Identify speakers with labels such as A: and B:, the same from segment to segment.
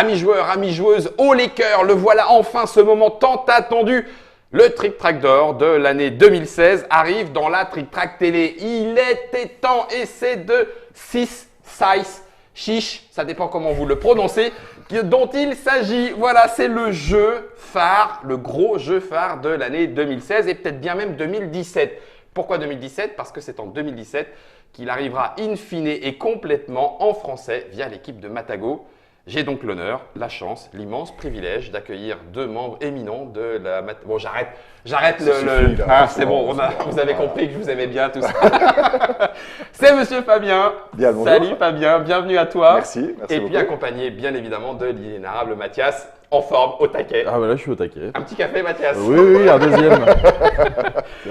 A: Amis joueurs, amis joueuses, haut les cœurs, le voilà enfin ce moment tant attendu. Le Trick Track d'or de l'année 2016 arrive dans la Trick Track télé. Il était temps et c'est de 6 size chiche, ça dépend comment vous le prononcez, dont il s'agit. Voilà, c'est le jeu phare, le gros jeu phare de l'année 2016 et peut-être bien même 2017. Pourquoi 2017? Parce que c'est en 2017 qu'il arrivera in fine et complètement en français via l'équipe de Matagot. J'ai donc l'honneur, la chance, l'immense privilège d'accueillir deux membres éminents de la… Bon, j'arrête le… Ah, c'est bon, vous avez compris que je vous aimais bien tous. C'est Monsieur Fabien.
B: Bien, bonjour.
A: Salut Fabien, bienvenue à toi.
B: Merci beaucoup.
A: Et puis accompagné bien évidemment de l'inénarrable Mathias, en forme, au taquet.
C: Ah bah là je suis au taquet.
A: Un petit café Mathias.
C: Oui, un deuxième.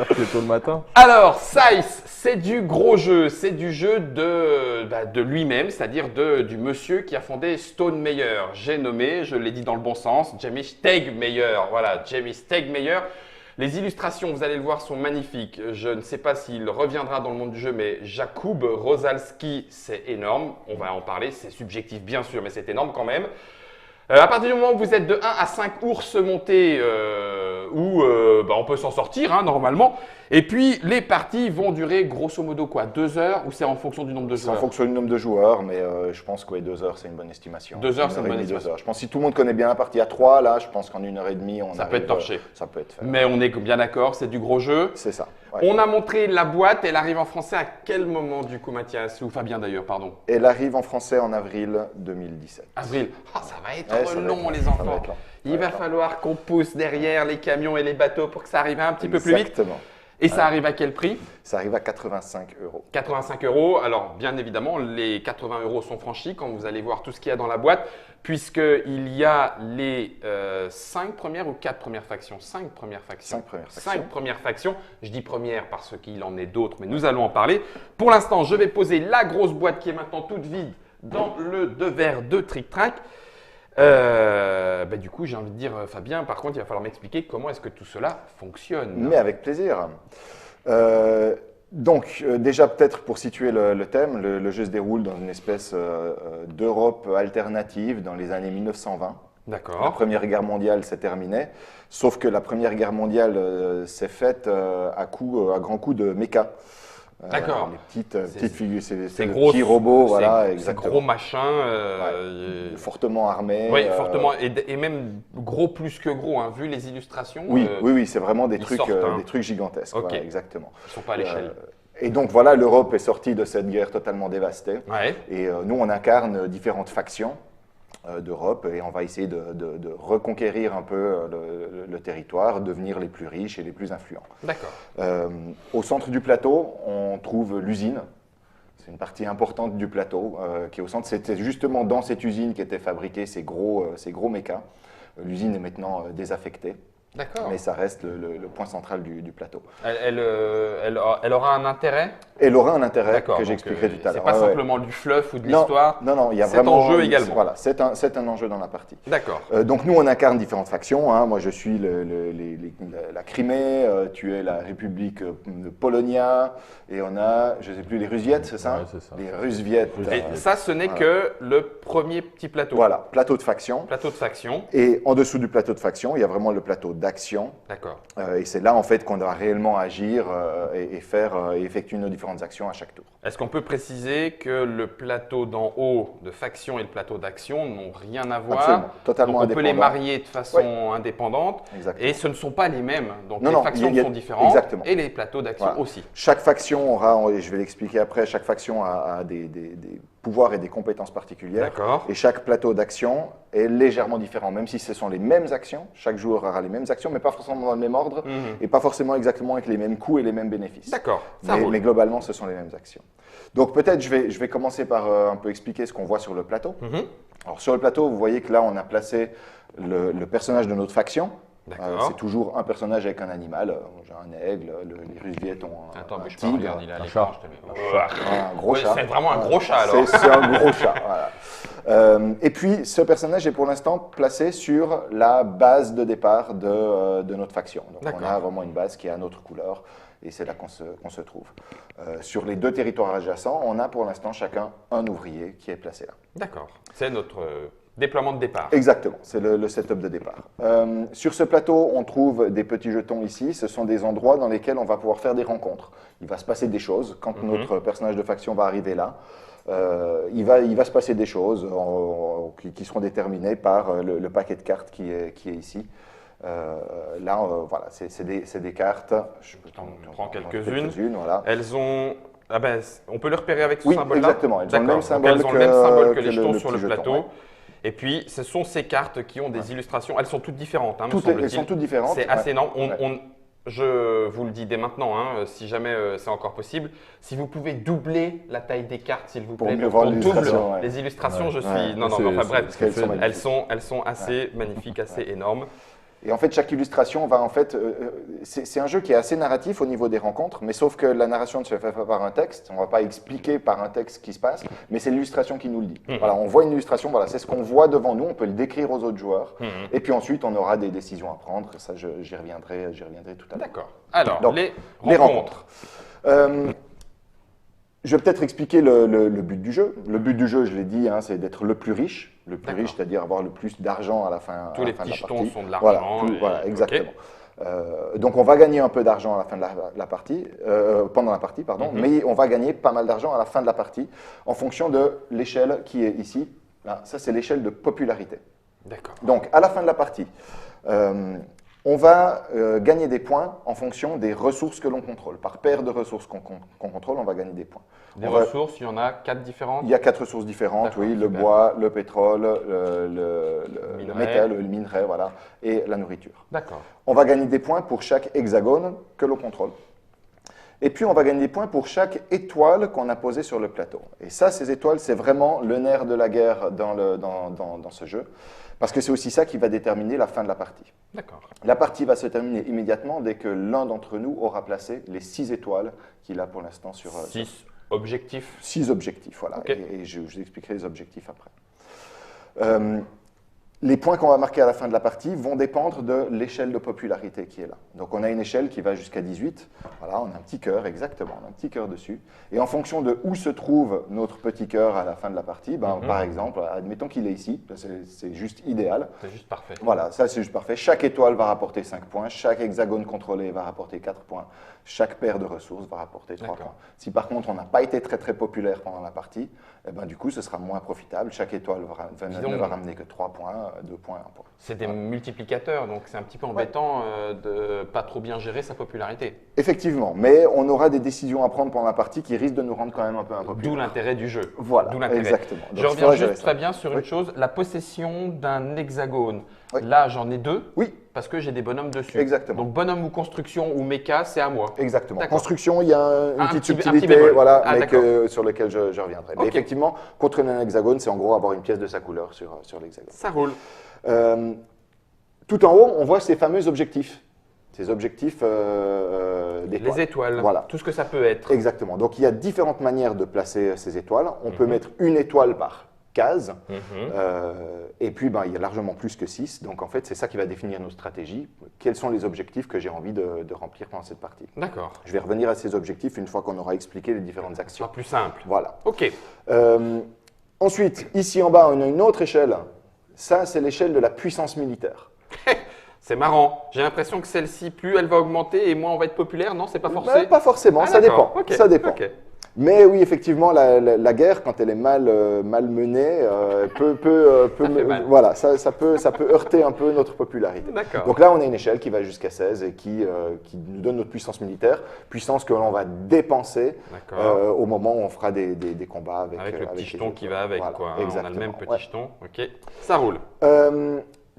C: C'est tôt le matin.
A: Alors, Size, c'est du gros jeu, c'est du jeu de lui-même, c'est-à-dire du monsieur qui a fondé Stone Meyer. J'ai nommé, je l'ai dit dans le bon sens, Jamie Stegmaier. Voilà, Jamie Stegmaier. Les illustrations, vous allez le voir, sont magnifiques. Je ne sais pas s'il reviendra dans le monde du jeu, mais Jakub Rosalski, c'est énorme. On va en parler, c'est subjectif bien sûr, mais c'est énorme quand même. À partir du moment où vous êtes de 1 à 5 ours montés, on peut s'en sortir hein, normalement. Et puis les parties vont durer grosso modo quoi, 2 heures ou c'est en fonction du nombre de joueurs?
B: C'est en fonction du nombre de joueurs, mais je pense que 2 heures c'est une bonne estimation.
A: 2 heures c'est une bonne estimation.
B: Je pense que si tout le monde connaît bien la partie à 3, là je pense qu'en 1h30 on
A: ça peut être torché.
B: Ça peut être fait.
A: Mais on est bien d'accord, c'est du gros jeu.
B: C'est ça. Ouais.
A: On a montré la boîte, elle arrive en français à quel moment du coup Mathias? Ou Fabien d'ailleurs, pardon.
B: Elle arrive en français en avril 2017.
A: Avril. Ah, ça va être
B: Ouais,
A: long les enfants. Il va falloir qu'on pousse derrière les camions et les bateaux pour que ça arrive un petit peu plus vite.
B: Exactement.
A: Et ça arrive à quel prix?
B: Ça arrive à 85 €.
A: 85 €. Alors, bien évidemment, les 80 € sont franchis quand vous allez voir tout ce qu'il y a dans la boîte, puisqu'il y a les 5 premières ou 4 premières factions? 5 premières factions.
B: 5 premières factions.
A: 5 premières factions. Je dis première parce qu'il en est d'autres, mais nous allons en parler. Pour l'instant, je vais poser la grosse boîte qui est maintenant toute vide dans le devers de Trick Track. Du coup, j'ai envie de dire, Fabien, par contre, il va falloir m'expliquer comment est-ce que tout cela fonctionne.
B: Mais avec plaisir. Déjà peut-être pour situer le thème, le jeu se déroule dans une espèce d'Europe alternative dans les années 1920.
A: D'accord.
B: La Première Guerre mondiale s'est terminée, sauf que la Première Guerre mondiale s'est faite à grands coups de méca.
A: D'accord.
B: Les petites figures, c'est des
A: gros,
B: petits robots, voilà,
A: ces
B: exactement.
A: gros machins.
B: Fortement armés.
A: Oui, fortement, et même gros plus que gros, hein, vu les illustrations.
B: Oui, c'est vraiment des trucs gigantesques,
A: Ok.
B: voilà, exactement.
A: Ils ne sont pas à l'échelle.
B: Et donc voilà, l'Europe est sortie de cette guerre totalement dévastée.
A: Ouais.
B: Et nous, on incarne différentes factions d'Europe et on va essayer de reconquérir un peu le territoire, devenir les plus riches et les plus influents.
A: D'accord.
B: Au centre du plateau, on trouve l'usine. C'est une partie importante du plateau qui est au centre. C'était justement dans cette usine qu'étaient fabriqués ces gros mécas. L'usine est maintenant désaffectée.
A: D'accord.
B: Mais ça reste le point central du plateau.
A: Elle aura un intérêt?
B: Elle aura un intérêt
A: D'accord,
B: que j'expliquerai tout à l'heure.
A: C'est pas simplement du fluff ou de l'histoire?
B: Non, il y a
A: c'est
B: vraiment…
A: en jeu également.
B: Voilà, c'est un enjeu dans la partie.
A: D'accord.
B: Donc nous, on incarne différentes factions. Hein. Moi, je suis la Crimée, tu es la République de Polonia, et on a, je ne sais plus, les Russviettes, c'est ça?
C: Ouais, c'est ça.
B: Les Russviettes.
A: Et ça, ce n'est que le premier petit plateau.
B: Voilà, plateau de faction.
A: Plateau de faction.
B: Et en dessous du plateau de faction, il y a vraiment le plateau d'action.
A: D'accord.
B: Et c'est là, en fait, qu'on doit réellement agir et effectuer nos différentes actions à chaque tour.
A: Est-ce qu'on peut préciser que le plateau d'en haut de faction et le plateau d'action n'ont rien à voir?
B: Absolument, totalement
A: Donc on peut les
B: indépendants.
A: marier de façon indépendante.
B: Exactement.
A: Et ce ne sont pas les mêmes. Donc
B: Non,
A: les
B: non,
A: factions
B: il y a-
A: sont différentes
B: exactement.
A: et les plateaux d'action
B: Voilà.
A: aussi.
B: Chaque faction aura, et je vais l'expliquer après, chaque faction a des pouvoirs et des compétences particulières.
A: D'accord.
B: Et chaque plateau d'action est légèrement différent, même si ce sont les mêmes actions. Chaque joueur aura les mêmes actions, mais pas forcément dans le même ordre et pas forcément exactement avec les mêmes coûts et les mêmes bénéfices.
A: D'accord, ça
B: Mais,
A: roule.
B: mais globalement, ce sont les mêmes actions. Donc peut-être je vais commencer par un peu expliquer ce qu'on voit sur le plateau. Alors sur le plateau, vous voyez que là, on a placé le personnage de notre faction.
A: D'accord.
B: C'est toujours un personnage avec un animal. J'ai un aigle, les Russviettes ont
A: Attends,
B: un
A: bouge pas,
B: tigre,
A: regarde, il a
C: un
A: l'écran,
C: chat.
A: je te mets.
B: un gros
A: Ouais,
B: chat.
A: c'est vraiment un gros chat, alors.
B: C'est un gros chat, voilà. Et puis, ce personnage est pour l'instant placé sur la base de départ de notre faction. Donc, on
A: D'accord.
B: a vraiment une base qui est à notre couleur et c'est là qu'on se trouve. Sur les 2 territoires adjacents, on a pour l'instant chacun un ouvrier qui est placé là.
A: D'accord. C'est notre déploiement de départ.
B: Exactement, c'est le setup de départ. Sur ce plateau, on trouve des petits jetons ici. Ce sont des endroits dans lesquels on va pouvoir faire des rencontres. Il va se passer des choses quand notre personnage de faction va arriver là. Il va se passer des choses qui seront déterminées par le paquet de cartes qui est ici. Là, voilà, c'est des cartes. Je peux
A: On prend quelques-unes.
B: Voilà.
A: Elles ont... Ah ben, on peut le repérer avec ce
B: Oui,
A: symbole-là.
B: exactement. Elles ont le même symbole
A: elles ont le même symbole que les
B: le
A: jetons sur
B: petit
A: le plateau.
B: jeton, ouais.
A: Et puis, ce sont ces cartes qui ont des illustrations. Elles sont toutes différentes, hein, me
B: Elles
A: semble-t-il.
B: sont toutes différentes.
A: C'est assez énorme.
B: Ouais.
A: Je vous le dis dès maintenant, hein, si jamais c'est encore possible, si vous pouvez doubler la taille des cartes, s'il vous
B: Pour
A: plaît,
B: mieux voir
A: qu'on double
B: l'illustration, ouais.
A: les illustrations,
C: Ouais.
A: je suis...
B: Ouais.
A: Non,
C: C'est-
A: enfin
C: c'est-
A: bref,
B: parce qu'elles sont magnifiques.
A: elles sont assez magnifiques, assez énormes.
B: Et en fait, chaque illustration va en fait, c'est un jeu qui est assez narratif au niveau des rencontres, mais sauf que la narration ne se fait pas par un texte, on ne va pas expliquer par un texte ce qui se passe, mais c'est l'illustration qui nous le dit. Voilà, on voit une illustration, voilà, c'est ce qu'on voit devant nous, on peut le décrire aux autres joueurs, et puis ensuite on aura des décisions à prendre, ça j'y reviendrai tout à l'heure.
A: D'accord. Alors,
B: Donc,
A: les
B: Les
A: rencontres.
B: rencontres. Je vais peut-être expliquer le but du jeu. Le but du jeu, je l'ai dit, hein, c'est d'être le plus riche. Le plus
A: D'accord.
B: riche, c'est-à-dire avoir le plus d'argent à la fin,
A: Tous
B: à
A: les
B: la fin de
A: petits
B: la
A: jetons
B: partie.
A: sont de
B: Voilà,
A: l'argent.
B: voilà,
A: et-
B: exactement. Donc on va gagner un peu d'argent à la fin de la partie, pendant la partie, pardon, mais on va gagner pas mal d'argent à la fin de la partie en fonction de l'échelle qui est ici. Là, ça, c'est l'échelle de popularité.
A: D'accord.
B: Donc, à la fin de la partie, on va gagner des points en fonction des ressources que l'on contrôle. Par paire de ressources qu'on contrôle, on va gagner des points.
A: Des
B: On va-
A: ressources, il y en a 4 différentes.
B: Il y a 4 ressources différentes,
A: D'accord,
B: oui, le
A: super.
B: bois, le pétrole, le
A: Minerai.
B: métal, le minerai, voilà, et la nourriture.
A: D'accord.
B: On va gagner des points pour chaque hexagone que l'on contrôle. Et puis, on va gagner des points pour chaque étoile qu'on a posée sur le plateau. Et ça, ces étoiles, c'est vraiment le nerf de la guerre dans ce jeu, parce que c'est aussi ça qui va déterminer la fin de la partie.
A: D'accord.
B: La partie va se terminer immédiatement dès que l'un d'entre nous aura placé les 6 étoiles qu'il a pour l'instant sur
A: 6 objectifs.
B: 6 objectifs, voilà.
A: Ok.
B: Et je vous expliquerai les objectifs après. Les points qu'on va marquer à la fin de la partie vont dépendre de l'échelle de popularité qui est là. Donc on a une échelle qui va jusqu'à 18. Voilà, on a un petit cœur, exactement, on a un petit cœur dessus. Et en fonction de où se trouve notre petit cœur à la fin de la partie, par exemple, admettons qu'il est ici, c'est juste idéal.
A: C'est juste parfait.
B: Voilà, ça c'est juste parfait. Chaque étoile va rapporter 5 points, chaque hexagone contrôlé va rapporter 4 points, chaque paire de ressources va rapporter 3
A: D'accord.
B: points. Si par contre on n'a pas été très populaire pendant la partie, eh ben, du coup ce sera moins profitable. Chaque étoile ne va ramener que 3 points, 2 points, 1 point.
A: C'est des multiplicateurs, donc c'est un petit peu embêtant de pas trop bien gérer sa popularité.
B: Effectivement, mais on aura des décisions à prendre pendant la partie qui risquent de nous rendre quand même un peu impopulaires.
A: D'où l'intérêt du jeu.
B: Voilà,
A: D'où l'intérêt.
B: exactement. Donc,
A: Je
B: il
A: reviens
B: faudra gérer
A: juste
B: ça.
A: très bien sur une
B: Oui.
A: chose, la possession d'un hexagone.
B: Oui.
A: Là, j'en ai 2
B: Oui,
A: parce que j'ai des bonhommes dessus.
B: Exactement.
A: Donc bonhomme ou construction ou méca, c'est à moi.
B: exactement.
A: D'accord.
B: Construction, il y a une
A: Un
B: petite
A: petit
B: subtilité,
A: bémol.
B: voilà,
A: Ah,
B: mais
A: d'accord.
B: sur lequel je reviendrai. Mais
A: Ok.
B: effectivement, contrôler un hexagone, c'est en gros avoir une pièce de sa couleur sur l'hexagone.
A: Ça roule.
B: Tout en haut, on voit ces fameux objectifs. Ces objectifs d'étoiles.
A: Les étoiles,
B: Voilà.
A: tout ce que ça peut être.
B: Exactement. Donc il y a différentes manières de placer ces étoiles. On peut mettre une étoile par case. Et puis il y a largement plus que 6. Donc en fait, c'est ça qui va définir nos stratégies. Quels sont les objectifs que j'ai envie de remplir pendant cette partie?
A: D'accord.
B: Je vais revenir à ces objectifs une fois qu'on aura expliqué les différentes
A: Ce
B: actions.
A: sera plus simple.
B: Voilà.
A: Ok.
B: Ensuite, ici en bas, on a une autre échelle. Ça, c'est l'échelle de la puissance militaire.
A: C'est marrant. J'ai l'impression que celle-ci, plus elle va augmenter et moins on va être populaire. Non, c'est pas forcé.
B: Ben, pas forcément,
A: Ah,
B: ça
A: d'accord.
B: dépend.
A: Ok.
B: Ça dépend.
A: Ok.
B: Mais oui, effectivement, la guerre, quand elle est mal menée,
A: fait mal.
B: voilà, ça peut heurter un peu notre popularité.
A: D'accord.
B: Donc là, on a une échelle qui va jusqu'à 16 et qui nous donne notre puissance militaire, puissance que l'on va dépenser
A: D'accord.
B: au moment où on fera des combats avec,
A: Avec le petit
B: les
A: jeton
B: autres.
A: qui va avec,
B: Voilà,
A: quoi. On a le
B: exactement.
A: même petit
B: Ouais.
A: jeton. Ok. Ça roule.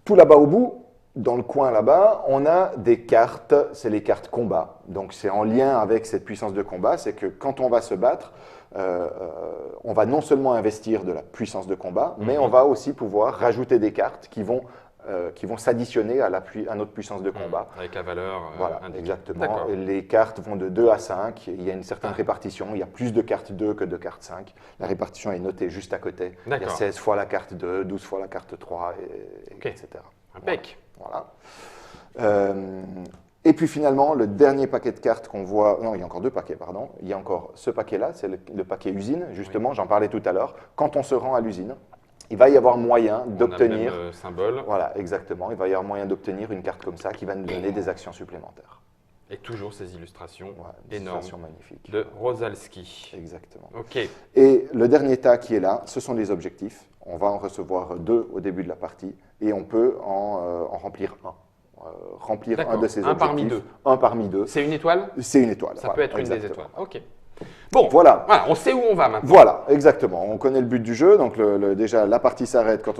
B: Tout là-bas au bout, dans le coin là-bas, on a des cartes, c'est les cartes combat. Donc c'est en lien avec cette puissance de combat, c'est que quand on va se battre, on va non seulement investir de la puissance de combat, mais on va aussi pouvoir rajouter des cartes qui vont s'additionner à notre puissance de combat.
A: Avec la valeur
B: Voilà,
A: indiquée.
B: exactement.
A: D'accord.
B: Et les cartes vont de 2 à 5. Il y a une certaine répartition. Il y a plus de cartes 2 que de cartes 5. La répartition est notée juste à côté. Il y a
A: D'accord.
B: 16 fois la carte 2, 12 fois la carte 3,
A: Ok.
B: etc.
A: Impec.
B: Voilà. Et puis finalement, le dernier paquet de cartes qu'on voit, non, il y a encore 2 paquets, pardon. Il y a encore ce paquet-là, c'est le paquet usine, justement, j'en parlais tout à l'heure. Quand on se rend à l'usine, il va y avoir moyen
A: On a
B: d'obtenir,
A: le même, symbole.
B: voilà, exactement, il va y avoir moyen d'obtenir une carte comme ça qui va nous donner des actions supplémentaires.
A: Et toujours ces illustrations
B: Voilà, une
A: énormes
B: illustration magnifique.
A: de Rosalski.
B: Exactement.
A: Ok.
B: Et le dernier tas qui est là, ce sont les objectifs. On va en recevoir 2 au début de la partie et on peut en remplir un. Remplir un
A: D'accord.
B: de ces
A: Un
B: objectifs.
A: parmi deux.
B: Un parmi deux.
A: C'est une étoile?
B: C'est une étoile.
A: Ça
B: voilà,
A: peut être une des
B: exactement.
A: étoiles. Ok. Bon,
B: Voilà.
A: voilà, on sait où on va maintenant.
B: Voilà, exactement. On connaît le but du jeu. Donc déjà, la partie s'arrête quand,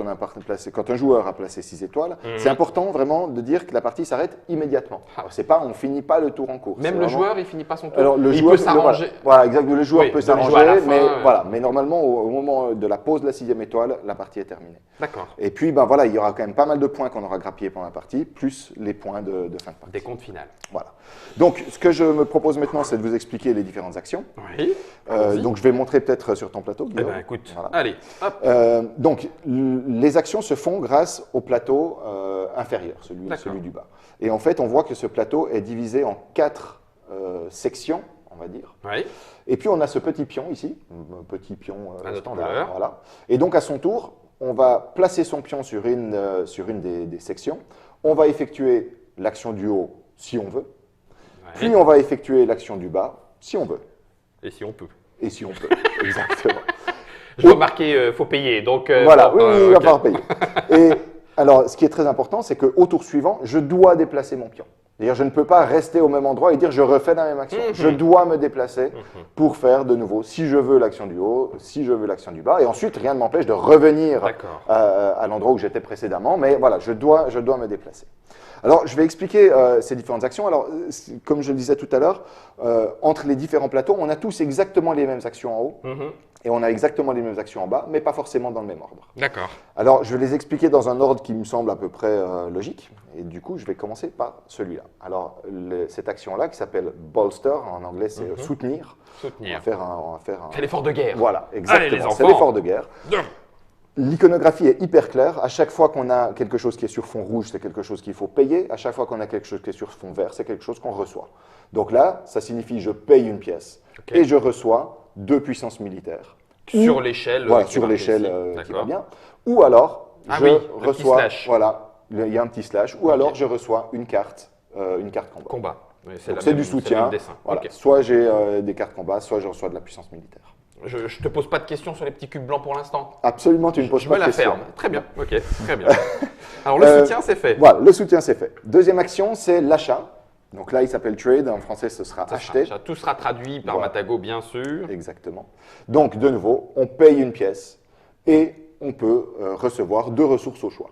B: quand un joueur a placé 6 étoiles. C'est important vraiment de dire que la partie s'arrête immédiatement. Alors, c'est pas, on finit pas le tour en cours.
A: Même
B: C'est
A: le
B: vraiment-
A: joueur, il finit pas son tour.
B: Alors, le
A: il
B: joueur
A: peut s'arranger.
B: Voilà, exactement. Le joueur
A: Oui,
B: peut
A: de les jouer à
B: s'arranger,
A: la fin,
B: mais voilà. Mais normalement, au moment de la pause de la 6e étoile, la partie est terminée.
A: D'accord.
B: Et puis, ben voilà, il y aura quand même pas mal de points qu'on aura grappillés pendant la partie, plus les points de fin de partie.
A: Des comptes finales.
B: Voilà. Donc, ce que je me propose maintenant, c'est de vous expliquer les différentes actions.
A: Oui. Allons-y.
B: Donc, je vais montrer peut-être sur ton plateau,
A: Eh
B: Guillaume.
A: ben, écoute,
B: Voilà.
A: allez, hop.
B: Donc, les actions se font grâce au plateau inférieur,
A: D'accord.
B: celui du bas. Et en fait, on voit que ce plateau est divisé en 4 sections, on va dire.
A: Oui.
B: Et puis, on a ce petit pion ici, un petit pion
A: À notre
B: standard.
A: couleur.
B: Voilà. Et donc, à son tour, on va placer son pion sur une des sections. On va effectuer l'action du haut si on veut.
A: Ouais.
B: Puis, on va effectuer l'action du bas si on veut.
A: Et si on peut.
B: Et si on peut, exactement.
A: Je dois marquer, faut payer. Donc,
B: Voilà,
A: bon,
B: oui, il va
A: ok.
B: falloir payer. Et alors, ce qui est très important, c'est qu'au tour suivant, je dois déplacer mon pion. C'est-à-dire, je ne peux pas rester au même endroit et dire je refais la même action. Je dois me déplacer pour faire de nouveau, si je veux l'action du haut, si je veux l'action du bas. Et ensuite, rien ne m'empêche de revenir
A: D'accord.
B: à l'endroit où j'étais précédemment. Mais voilà, je dois me déplacer. Alors, je vais expliquer ces différentes actions. Alors, comme je le disais tout à l'heure, entre les différents plateaux, on a tous exactement les mêmes actions en haut
A: Mhm.
B: et on a exactement les mêmes actions en bas, mais pas forcément dans le même ordre.
A: D'accord.
B: Alors, je vais les expliquer dans un ordre qui me semble à peu près logique. Et du coup, je vais commencer par celui-là. Alors, cette action-là, qui s'appelle bolster, en anglais, c'est soutenir. On va
A: Soutenir.
B: faire un-
A: C'est l'effort de guerre.
B: Voilà,
A: Allez, les
B: exactement. C'est
A: enfants.
B: l'effort de guerre. L'iconographie est hyper claire. À chaque fois qu'on a quelque chose qui est sur fond rouge, c'est quelque chose qu'il faut payer. À chaque fois qu'on a quelque chose qui est sur fond vert, c'est quelque chose qu'on reçoit. Donc là, ça signifie je paye une pièce
A: Ok.
B: et je reçois 2 puissances militaires.
A: Sur l'échelle.
B: Voilà,
A: qui est
B: sur
A: marquée
B: l'échelle
A: ici.
B: qui va
A: D'accord.
B: bien. Ou alors,
A: Ah
B: je
A: oui, le petit
B: reçois.
A: slash.
B: Voilà, il y a un petit slash. Ou
A: Ok.
B: alors, je reçois une carte combat.
A: Combat. Oui,
B: Donc,
A: la
B: c'est
A: même-
B: du
A: c'est le
B: soutien.
A: même dessin.
B: Voilà.
A: Ok.
B: Soit j'ai des cartes combat, soit je reçois de la puissance militaire.
A: Je ne te pose pas de questions sur les petits cubes blancs pour l'instant.
B: Absolument, tu ne poses
A: Je
B: pas
A: me
B: de
A: la
B: questions.
A: ferme. Très bien. Ok. Très bien. Alors le soutien, c'est fait.
B: Voilà, le soutien, c'est fait. Deuxième action, c'est l'achat. Donc là, il s'appelle trade. En français, ce sera
A: Ça
B: acheter.
A: sera- tout sera traduit par
B: Voilà.
A: Matago, bien sûr.
B: Exactement. Donc, de nouveau, on paye une pièce et on peut recevoir 2 ressources au choix.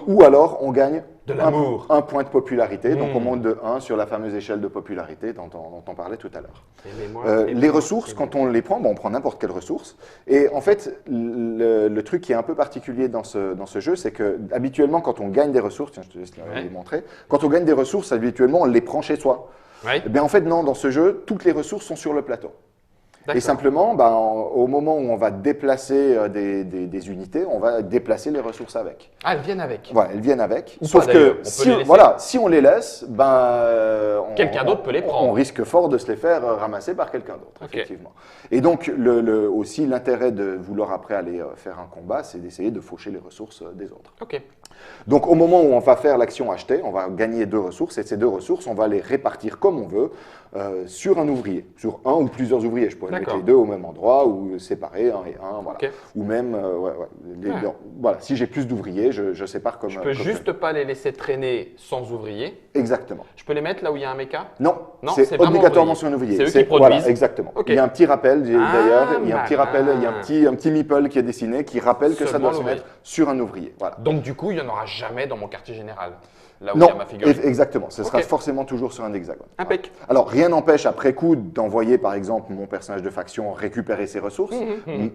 B: Ou alors, on gagne
A: De l'amour.
B: un point de popularité. Donc, on
A: Mm.
B: monte de 1 sur la fameuse échelle de popularité dont on parlait tout à l'heure.
A: Aimez-moi,
B: Les
A: aimez-moi,
B: ressources, quand
A: aimez-moi.
B: on les prend, on prend n'importe quelle ressource. Et en fait, le truc qui est un peu particulier dans ce jeu, c'est que habituellement, quand on gagne des ressources, tiens, je te laisse
A: Ouais.
B: les montrer, quand on gagne des ressources, habituellement, on les prend chez soi.
A: Oui.
B: Eh bien, en fait, non, dans ce jeu, toutes les ressources sont sur le plateau. Et
A: D'accord.
B: simplement, au moment où on va déplacer des unités, on va déplacer les ressources avec.
A: Ah, elles viennent avec.
B: Voilà, elles viennent avec.
A: Ou
B: Sauf
A: pas, d'ailleurs,
B: que
A: on peut
B: si,
A: les laisser.
B: voilà, si on les laisse,
A: Quelqu'un d'autre peut les prendre.
B: On risque fort de se les faire ramasser par quelqu'un d'autre,
A: Ok.
B: effectivement. Et donc, aussi, l'intérêt de vouloir après aller faire un combat, c'est d'essayer de faucher les ressources des autres.
A: Ok.
B: Donc, au moment où on va faire l'action acheter, on va gagner 2 ressources, et ces 2 ressources, on va les répartir comme on veut sur un ouvrier, sur un ou plusieurs ouvriers. Je pourrais mettre
A: D'accord.
B: les 2 au même endroit ou séparer un et un, voilà.
A: Ok.
B: Ou même, voilà, si j'ai plus d'ouvriers, je sépare comme.
A: Je peux
B: comme
A: juste pas les laisser traîner sans ouvrier.
B: Exactement.
A: Je peux les mettre là où il y a un méca?
B: Non,
A: Non,
B: c'est
A: c'est vraiment
B: obligatoirement
A: ouvrier.
B: sur un ouvrier.
A: C'est eux qui produisent.
B: Voilà, exactement.
A: Ok.
B: Il y a un petit rappel d'ailleurs,
A: Ah,
B: il y a un petit
A: malin.
B: rappel, il y a un petit meeple qui est dessiné qui rappelle que ça
A: Seulement
B: doit se
A: l'ouvrier.
B: mettre sur un ouvrier. Voilà.
A: Donc du coup, il n'y en aura jamais dans mon quartier général. Là où il y
B: Non,
A: a ma figurine.
B: exactement. Ce sera
A: Ok.
B: forcément toujours sur un hexagone.
A: Impec.
B: Voilà. Alors, rien n'empêche après coup d'envoyer par exemple mon personnage de faction récupérer ses ressources,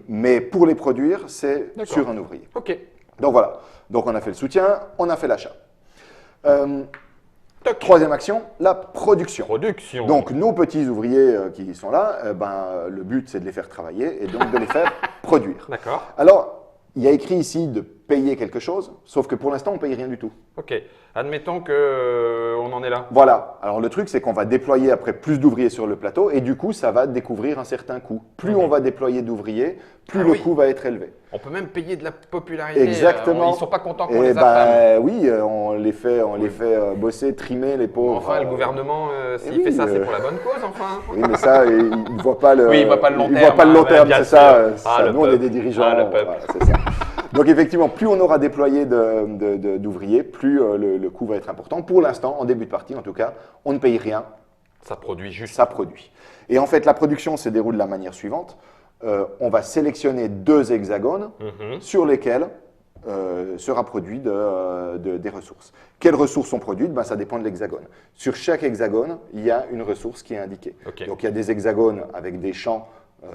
B: mais pour les produire, c'est
A: D'accord.
B: sur un ouvrier.
A: Ok.
B: Donc voilà. Donc on a fait le soutien, on a fait l'achat.
A: Toc.
B: Troisième action, la production.
A: Production.
B: Donc nos petits ouvriers qui sont là, le but c'est de les faire travailler et donc de les faire produire.
A: D'accord.
B: Alors, il y a écrit ici de payer quelque chose, sauf que pour l'instant, on ne paye rien du tout.
A: Ok. Admettons qu'on en est là.
B: Voilà. Alors le truc, c'est qu'on va déployer après plus d'ouvriers sur le plateau et du coup, ça va découvrir un certain coût. Plus on va déployer d'ouvriers, plus
A: Ah
B: le
A: oui.
B: coût va être élevé.
A: On peut même payer de la popularité.
B: Exactement.
A: Ils ne sont pas contents qu'on
B: Et
A: les affame.
B: oui, on les fait bosser, trimer les pauvres.
A: Enfin, le gouvernement, s'il
B: oui,
A: fait ça, c'est pour la bonne cause, enfin.
B: Oui, mais ça, ils ne voient pas le,
A: Oui, ils voient pas le long
B: ils
A: terme,
B: voient pas le long
A: hein,
B: terme,
A: bien
B: c'est
A: sûr.
B: ça.
A: Ah, le
B: Nous, on est
A: peuple.
B: des dirigeants.
A: Ah, le peuple.
B: Voilà, c'est ça. Donc effectivement, plus on aura déployé d'ouvriers, plus le coût va être important. Pour l'instant, en début de partie en tout cas, on ne paye rien,
A: Ça produit juste.
B: ça produit. Et en fait, la production se déroule de la manière suivante. On va sélectionner 2 hexagones
A: Mhm.
B: sur lesquels sera produit des ressources. Quelles ressources sont produites? Ça dépend de l'hexagone. Sur chaque hexagone, il y a une ressource qui est indiquée.
A: Ok.
B: Donc il y a des hexagones avec des champs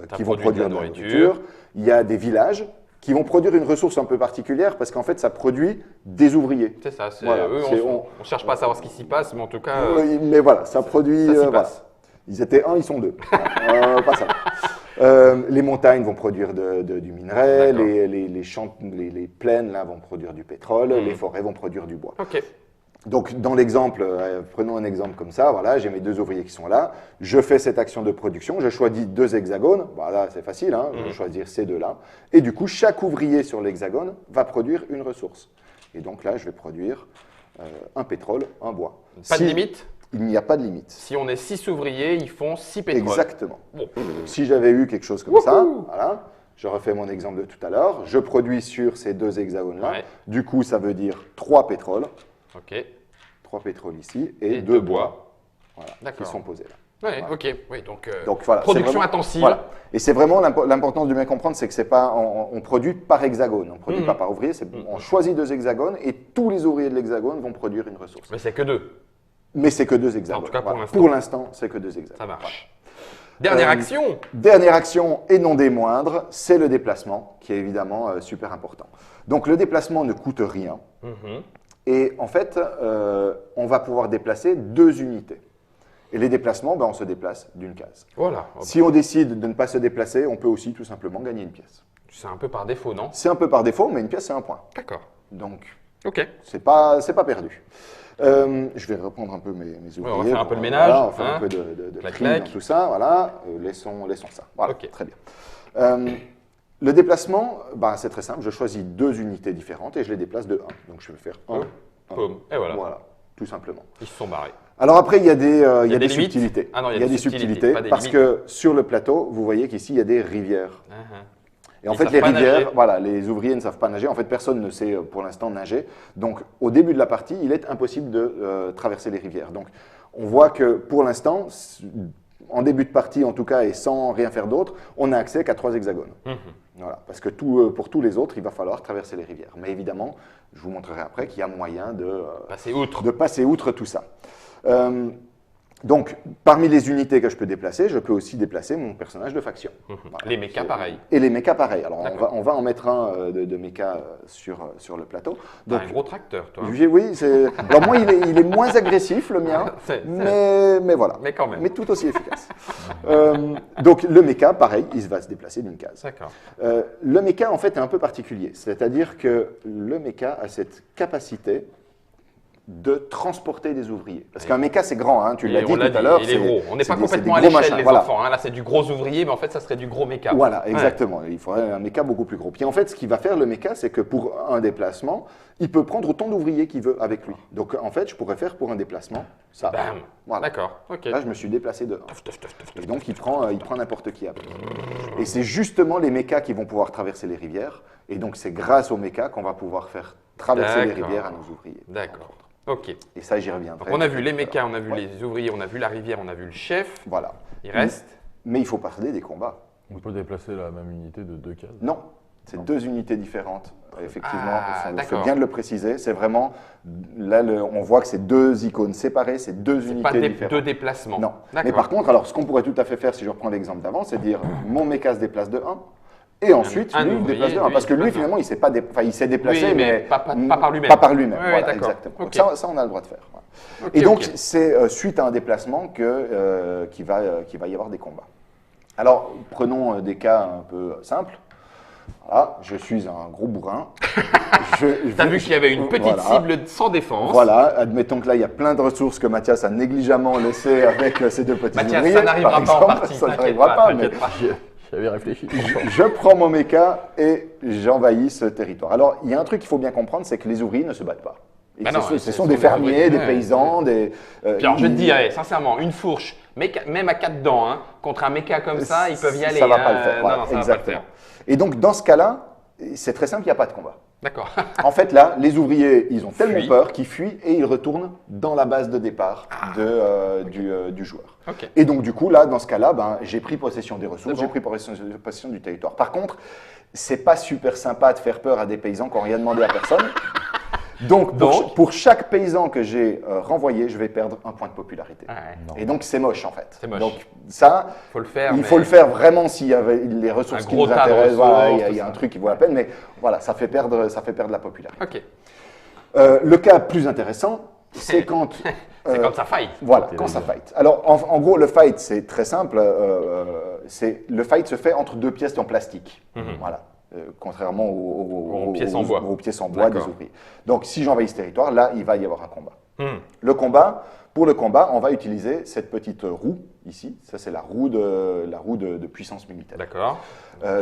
A: Ça
B: qui vont
A: produit de la
B: produire de la
A: nourriture.
B: nourriture. Il y a des villages qui vont produire une ressource un peu particulière parce qu'en fait, ça produit des ouvriers.
A: C'est ça.
B: Voilà,
A: Eux,
B: c'est-
A: on ne cherche pas à savoir ce qui s'y passe, mais en tout cas,
B: Oui, mais voilà, ça produit.
A: ça s'y
B: voilà.
A: passe.
B: Ils étaient 1, ils sont 2. Pas ça. Les montagnes vont produire du minerai,
A: D'accord.
B: les champs, les plaines là, vont produire du pétrole,
A: Mhm.
B: les forêts vont produire du bois.
A: Ok.
B: Donc, dans l'exemple, prenons un exemple comme ça, voilà, j'ai mes 2 ouvriers qui sont là, je fais cette action de production, je choisis 2 hexagones, voilà, c'est facile, hein, je vais choisir ces 2-là, et du coup, chaque ouvrier sur l'hexagone va produire une ressource. Et donc là, je vais produire un pétrole, un bois.
A: Pas de
B: Si-
A: limite.
B: Il n'y a pas de limite.
A: Si on est 6 ouvriers, ils font 6 pétroles.
B: Exactement.
A: Bon.
B: Si j'avais eu quelque chose comme ça, voilà, je refais mon exemple de tout à l'heure, je produis sur ces 2 hexagones-là,
A: Ouais.
B: du coup, ça veut dire 3 pétroles,
A: Ok.
B: 3 pétroles ici, et
A: Et
B: 2
A: deux
B: bois, voilà, qui
A: D'accord.
B: sont posés là.
A: Ouais,
B: Voilà.
A: ok. Oui, donc,
B: Donc voilà,
A: production
B: c'est vraiment-
A: intensive.
B: Voilà. Et c'est vraiment l'importance de bien comprendre, c'est que c'est pas, on produit par hexagone, on produit pas par ouvrier, on choisit 2 hexagones et tous les ouvriers de l'hexagone vont produire une ressource.
A: Mais c'est que 2.
B: Mais c'est que 2 hexagones.
A: En tout cas, pour
B: Voilà.
A: l'instant.
B: Pour l'instant, c'est que 2 hexagones.
A: Ça marche. Dernière action.
B: Dernière action, et non des moindres, c'est le déplacement, qui est évidemment super important. Donc le déplacement ne coûte rien,
A: Mhm.
B: et en fait, on va pouvoir déplacer 2 unités. Et les déplacements, on se déplace d'une case.
A: Voilà.
B: Si on décide de ne pas se déplacer, on peut aussi tout simplement gagner une pièce.
A: C'est un peu par défaut, non?
B: C'est un peu par défaut, mais une pièce, c'est un point.
A: D'accord.
B: Donc,
A: Ok.
B: c'est pas perdu. Je vais reprendre un peu mes ouvriers.
A: on va faire un peu
B: pour,
A: le ménage,
B: voilà, on va faire
A: hein.
B: un peu de
A: Clac,
B: tri
A: clac.
B: dans tout ça. Voilà. Laissons ça. Voilà,
A: Ok.
B: très bien. Le déplacement, c'est très simple. Je choisis 2 unités différentes et je les déplace de 1. Donc, je vais faire 1.
A: Boum. Et voilà.
B: Voilà, tout simplement.
A: Ils se sont barrés.
B: Alors après, il y a des, il y a
A: des
B: des
A: limites
B: subtilités.
A: Ah non,
B: il y a des subtilités
A: pas des
B: parce
A: limites.
B: que sur le plateau, vous voyez qu'ici, il y a des rivières. Et en
A: Ils
B: fait,
A: savent
B: les
A: pas
B: rivières,
A: nager.
B: voilà, les ouvriers ne savent pas nager. En fait, personne ne sait pour l'instant nager. Donc, au début de la partie, il est impossible de traverser les rivières. Donc, on voit que pour l'instant, en début de partie en tout cas, et sans rien faire d'autre, on n'a accès qu'à 3 hexagones. Voilà, parce que pour tous les autres, il va falloir traverser les rivières. Mais évidemment, je vous montrerai après qu'il y a moyen
A: Passer outre.
B: de passer outre tout ça. Donc, parmi les unités que je peux déplacer, je peux aussi déplacer mon personnage de faction. Voilà.
A: Les mechas, pareil.
B: Et les mechas, pareil. Alors,
A: D'accord.
B: on va en mettre un de mechas sur le plateau.
A: T'as
B: Donc,
A: un gros tracteur, toi.
B: oui, alors moi, il est moins agressif, le mien,
A: C'est-
B: mais voilà.
A: Mais quand même.
B: Mais tout aussi efficace. Donc, le mecha, pareil, il va se déplacer d'une case.
A: D'accord.
B: Le mecha, en fait, est un peu particulier. C'est-à-dire que le mecha a cette capacité de transporter des ouvriers. Parce qu'un mecha, c'est grand, hein, tu
A: Et
B: l'as dit
A: on
B: tout à l'heure.
A: il est gros. On n'est pas
B: c'est
A: complètement à
B: des gros
A: l'échelle,
B: machins,
A: les
B: voilà.
A: enfants. Hein. Là, c'est du gros ouvrier, mais en fait, ça serait du gros méca.
B: Voilà,
A: Ouais.
B: exactement. Il faudrait un méca beaucoup plus gros. Puis en fait, ce qu'il va faire, le méca, c'est que pour un déplacement, il peut prendre autant d'ouvriers qu'il veut avec lui. Donc en fait, je pourrais faire pour un déplacement ça.
A: Bam.
B: Voilà.
A: D'accord. Ok.
B: Là, je me suis déplacé de 1.
A: Tuf, tuf, tuf, tuf,
B: Et
A: tuf.
B: donc, il prend n'importe qui avec. Et c'est justement les mécas qui vont pouvoir traverser les rivières. Et donc, c'est grâce aux mécas qu'on va pouvoir faire traverser les
A: D'accord.
B: rivières à nos ouvriers.
A: D'accord. Ok.
B: Et ça, j'y reviendrai.
A: Donc, on a vu les mécas, on a vu
B: Ouais.
A: les ouvriers, on a vu la rivière, on a vu le chef.
B: Voilà.
A: Il reste.
B: Mais il faut parler des combats.
C: On peut déplacer la même unité de 2 cases.
B: Non, c'est 2 unités différentes. Effectivement,
A: Ah,
B: il faut
A: d'accord.
B: bien de le préciser. C'est vraiment, là, on voit que c'est 2 icônes séparées, c'est 2 unités
A: Pas
B: différentes.
A: deux déplacements.
B: Non. Mais
A: D'accord.
B: par contre, alors, ce qu'on pourrait tout à fait faire, si je reprends l'exemple d'avant, c'est dire mon méca se déplace de 1, et ensuite,
A: un
B: lui, il
A: ouvrier,
B: déplace de 1.
A: lui,
B: Parce que
A: il
B: lui,
A: déplace
B: finalement, il s'est pas il s'est déplacé,
A: Oui, mais pas par lui-même.
B: Pas par lui-même,
A: Oui, oui,
B: voilà,
A: d'accord.
B: exactement.
A: Ok.
B: Donc ça, on a le droit de faire. Voilà.
A: Ok,
B: Et donc,
A: ok.
B: c'est suite à un déplacement qu'il va y avoir des combats. Alors, prenons des cas un peu simples. Voilà, je suis un gros bourrin.
A: T'as vu qu'il y avait une petite
B: voilà.
A: cible sans défense.
B: Voilà, admettons que là, il y a plein de ressources que Mathias a négligemment laissées avec ses deux petits
A: Mathias,
B: ouvriers.
A: ça n'arrivera
B: par
A: pas en
B: exemple.
A: partie.
B: Ça
A: T'inquiète
B: n'arrivera pas, mais
A: t'inquiète pas.
C: J'avais réfléchi.
B: je prends mon méca et j'envahis ce territoire. Alors, il y a un truc qu'il faut bien comprendre, c'est que les ouvriers ne se battent pas. Et
A: Bah non,
B: ce sont des fermiers,
A: ouvriers,
B: des
A: ouais.
B: paysans, des...
A: Puis alors, je te
B: ils-
A: dis, allez, sincèrement, une fourche, même à 4 dents, hein, contre un méca comme ça, ils peuvent y aller.
B: Ça va
A: hein.
B: pas le faire. Voilà,
A: Non, ça va pas le
B: exactement.
A: faire.
B: Et donc, dans ce cas-là, c'est très simple, il n'y a pas de combat.
A: D'accord.
B: En fait, là, les ouvriers, ils ont tellement
A: Fuient.
B: peur qu'ils fuient et ils retournent dans la base de départ du joueur.
A: Ok.
B: Et donc, du coup, là, dans ce cas-là, ben, j'ai pris possession des ressources,
A: C'est bon.
B: j'ai pris possession du territoire. Par contre, c'est pas super sympa de faire peur à des paysans qui n'ont rien demandé à personne. Donc, pour chaque paysan que j'ai renvoyé, je vais perdre un point de popularité.
A: Ah ouais.
B: Et donc, c'est moche, en fait.
A: C'est moche.
B: Donc, ça,
A: Faut le faire.
B: il
A: mais-
B: faut le faire vraiment s'il y avait les ressources
A: Un
B: qui
A: gros
B: nous
A: tas de
B: intéressent. Voilà,
A: ressources,
B: il y a
A: tout
B: un
A: ça.
B: truc qui vaut la peine, mais voilà, ça fait perdre la popularité.
A: Ok.
B: Le cas plus intéressant, c'est quand...
A: C'est quand ça fight.
B: Voilà, quand ça fight. Alors, en gros, le fight, c'est très simple. Le fight se fait entre deux pièces en plastique. Voilà. Contrairement aux
A: pièces en bois.
B: aux pièces en bois des
A: D'accord.
B: ouvriers. Donc, si j'envahis ce territoire, là, il va y avoir un combat.
A: Hmm.
B: Pour le combat, on va utiliser cette petite roue ici. Ça, c'est la roue de puissance militaire.
A: D'accord.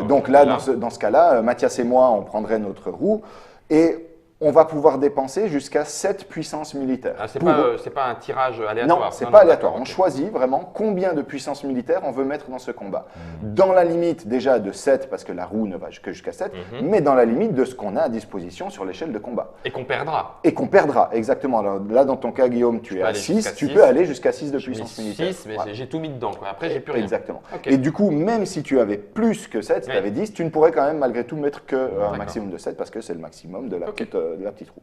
B: Donc là, dans ce cas-là, Mathias et moi, on prendrait notre roue et on va pouvoir dépenser jusqu'à 7 puissances militaires.
A: Ah, c'est
B: pour-
A: pas un tirage aléatoire.
B: Non, c'est pas aléatoire.
A: d'accord,
B: On
A: ok.
B: choisit vraiment combien de puissance militaire on veut mettre dans ce combat. Dans la limite déjà de 7, parce que la roue ne va que jusqu'à 7, mais dans la limite de ce qu'on a à disposition sur l'échelle de combat.
A: Et qu'on perdra.
B: Et qu'on perdra, exactement. Alors là, dans ton cas, Guillaume, tu
A: peux
B: es à
A: aller
B: 6,
A: jusqu'à
B: tu
A: 6.
B: peux aller jusqu'à 6 de
A: J'ai mis
B: puissance militaire.
A: 6, mais
B: Voilà.
A: j'ai tout mis dedans. Quoi. Après, j'ai plus rien.
B: Exactement.
A: Ok.
B: Et du coup, même si tu avais plus que 7, si
A: Oui.
B: tu avais 10, tu ne pourrais quand même malgré tout mettre qu'un
A: D'accord.
B: maximum de 7 parce que c'est le maximum de la,
A: Ok.
B: de la petite roue.